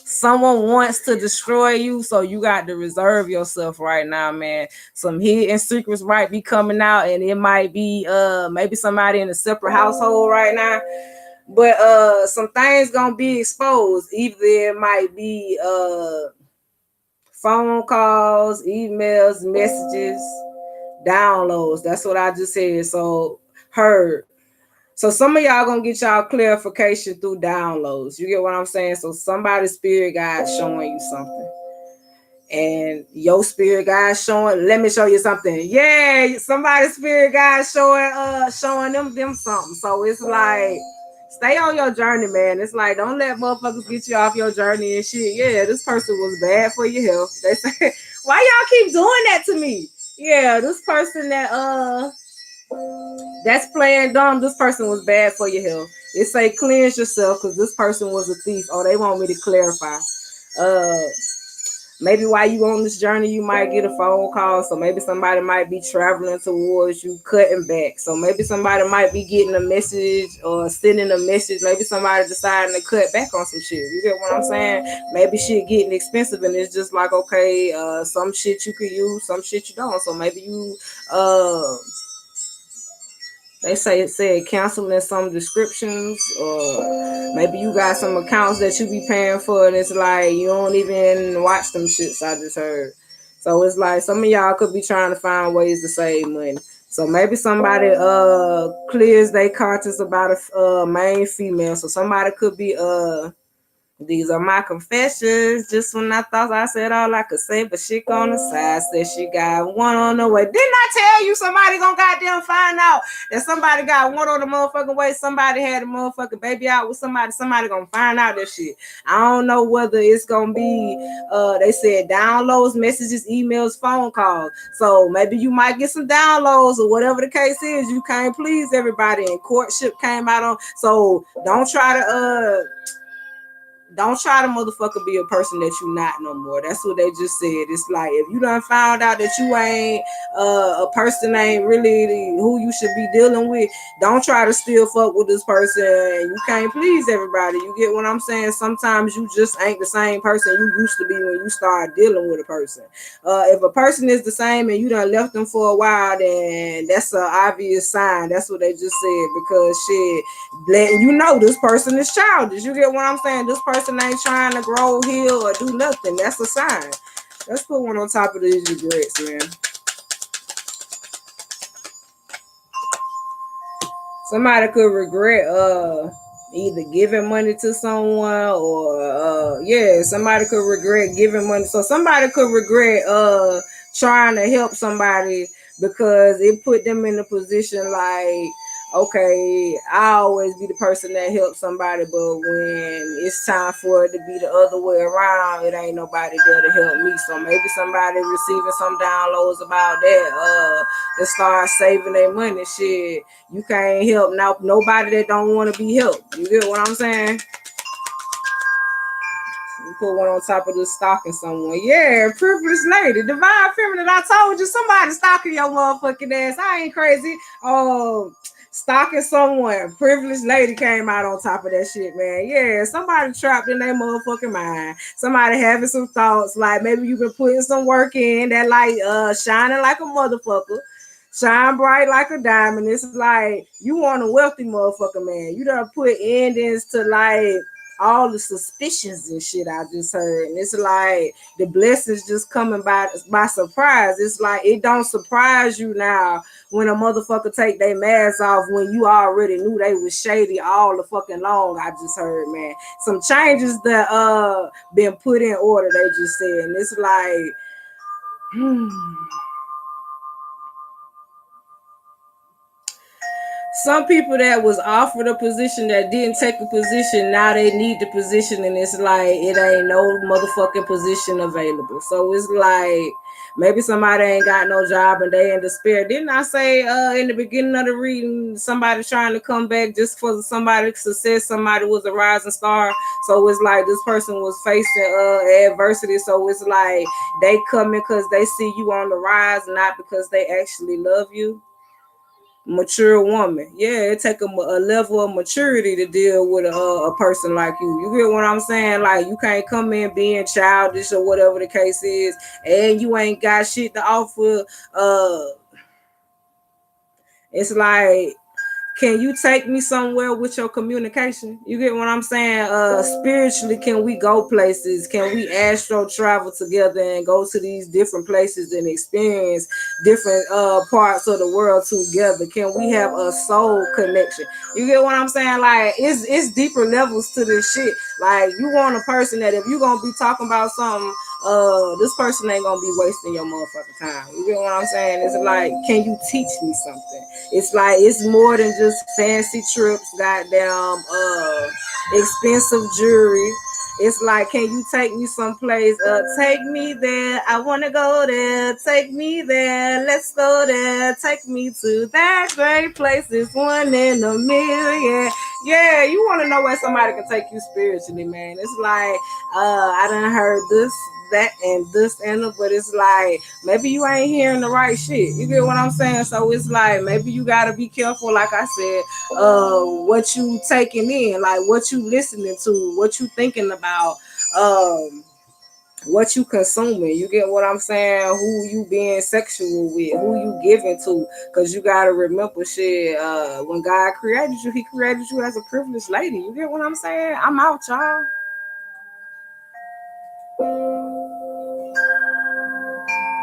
someone wants to destroy you, so you got to reserve yourself right now, man. Some hidden secrets might be coming out, and it might be maybe somebody in a separate household right now. But some things gonna be exposed. Either it might be phone calls, emails, messages, downloads. That's what I just said. So heard. So some of y'all gonna get y'all clarification through downloads. You get what I'm saying? So somebody's spirit guide showing you something. And your spirit guide showing, let me show you something. Yeah, somebody's spirit guide showing them something. So it's like, stay on your journey, man. It's like, don't let motherfuckers get you off your journey and shit. Yeah, this person was bad for your health. They say, why y'all keep doing that to me? Yeah, this person that's playing dumb, this person was bad for your health. It say cleanse yourself because this person was a thief. Oh, they want me to clarify. Maybe while you on this journey, you might get a phone call. So maybe somebody might be traveling towards you, cutting back. So maybe somebody might be getting a message or sending a message. Maybe somebody deciding to cut back on some shit. You get what I'm saying? Maybe shit getting expensive and it's just like, okay, some shit you could use, some shit you don't. So maybe you they said canceling some descriptions, or maybe you got some accounts that you be paying for and it's like you don't even watch them shits I just heard. So it's like some of y'all could be trying to find ways to save money. So maybe somebody clears their conscience about a main female. So somebody could be these are my confessions. Just when I thought I said all I could say, but shit on the side said she got one on the way. Didn't I tell you somebody gonna goddamn find out that somebody got one on the motherfucking way? Somebody had a motherfucking baby out with somebody. Somebody gonna find out that shit. I don't know whether it's gonna be they said downloads, messages, emails, phone calls. So maybe you might get some downloads or whatever the case is. You can't please everybody and courtship came out on. So don't try to motherfucker be a person that you not no more. That's what they just said. It's like if you done found out that you ain't a person ain't really who you should be dealing with, don't try to still fuck with this person. You can't please everybody. You get what I'm saying? Sometimes you just ain't the same person you used to be when you start dealing with a person. If a person is the same and you done left them for a while, then that's an obvious sign. That's what they just said, because shit, letting you know this person is childish. You get what I'm saying? This person ain't trying to grow, heal, or do nothing. That's a sign. Let's put one on top of these regrets, man. Somebody could regret either giving money to someone or somebody could regret giving money. So somebody could regret trying to help somebody because it put them in a position like, okay, I always be the person that helps somebody, but when it's time for it to be the other way around, it ain't nobody there to help me. So maybe somebody receiving some downloads about that, to start saving their money. Shit, you can't help now nobody that don't want to be helped. You get what I'm saying? You put one on top of the stalking someone. Yeah, privileged lady, divine feminine. I told you somebody stalking your motherfucking ass. I ain't crazy. Stalking someone. Privileged lady came out on top of that shit, man. Yeah, somebody trapped in their motherfucking mind. Somebody having some thoughts like maybe you been putting some work in that light shining like a motherfucker. Shine bright like a diamond. It's like you want a wealthy motherfucker, man. You done put endings to like all the suspicions and shit I just heard. And it's like the blessings just coming by surprise. It's like it don't surprise you now when a motherfucker take their mask off when you already knew they was shady all the fucking long. I just heard, man. Some changes that been put in order, they just said. And it's like some people that was offered a position that didn't take a position, now they need the position, and it's like it ain't no motherfucking position available. So it's like maybe somebody ain't got no job and they in despair. Didn't I say in the beginning of the reading somebody trying to come back just for somebody's success? Somebody was a rising star. So it's like this person was facing adversity. So it's like they coming because they see you on the rise, not because they actually love you. Mature woman. Yeah, it take a level of maturity to deal with a person like you. You get what I'm saying? Like you can't come in being childish or whatever the case is, and you ain't got shit to offer. It's like, can you take me somewhere with your communication? You get what I'm saying? Spiritually, can we go places? Can we astro travel together and go to these different places and experience different parts of the world together? Can we have a soul connection? You get what I'm saying? Like it's deeper levels to this shit. Like you want a person that if you gonna be talking about something, this person ain't gonna be wasting your motherfucking time. You get what I'm saying? It's like, can you teach me something? It's like it's more than just fancy trips, goddamn expensive jewelry. It's like, can you take me someplace? Take me there. I wanna go there. Take me there. Let's go there. Take me to that great place. It's one in a million. Yeah, you wanna know where somebody can take you spiritually, man. It's like, I done heard this, that, and this and that, but it's like maybe you ain't hearing the right shit. You get what I'm saying? So it's like maybe you gotta be careful, like I said, what you taking in, like what you listening to, what you thinking about, what you consuming. You get what I'm saying? Who you being sexual with, who you giving to, because you gotta remember shit. When God created you, He created you as a privileged lady. You get what I'm saying? I'm out, y'all.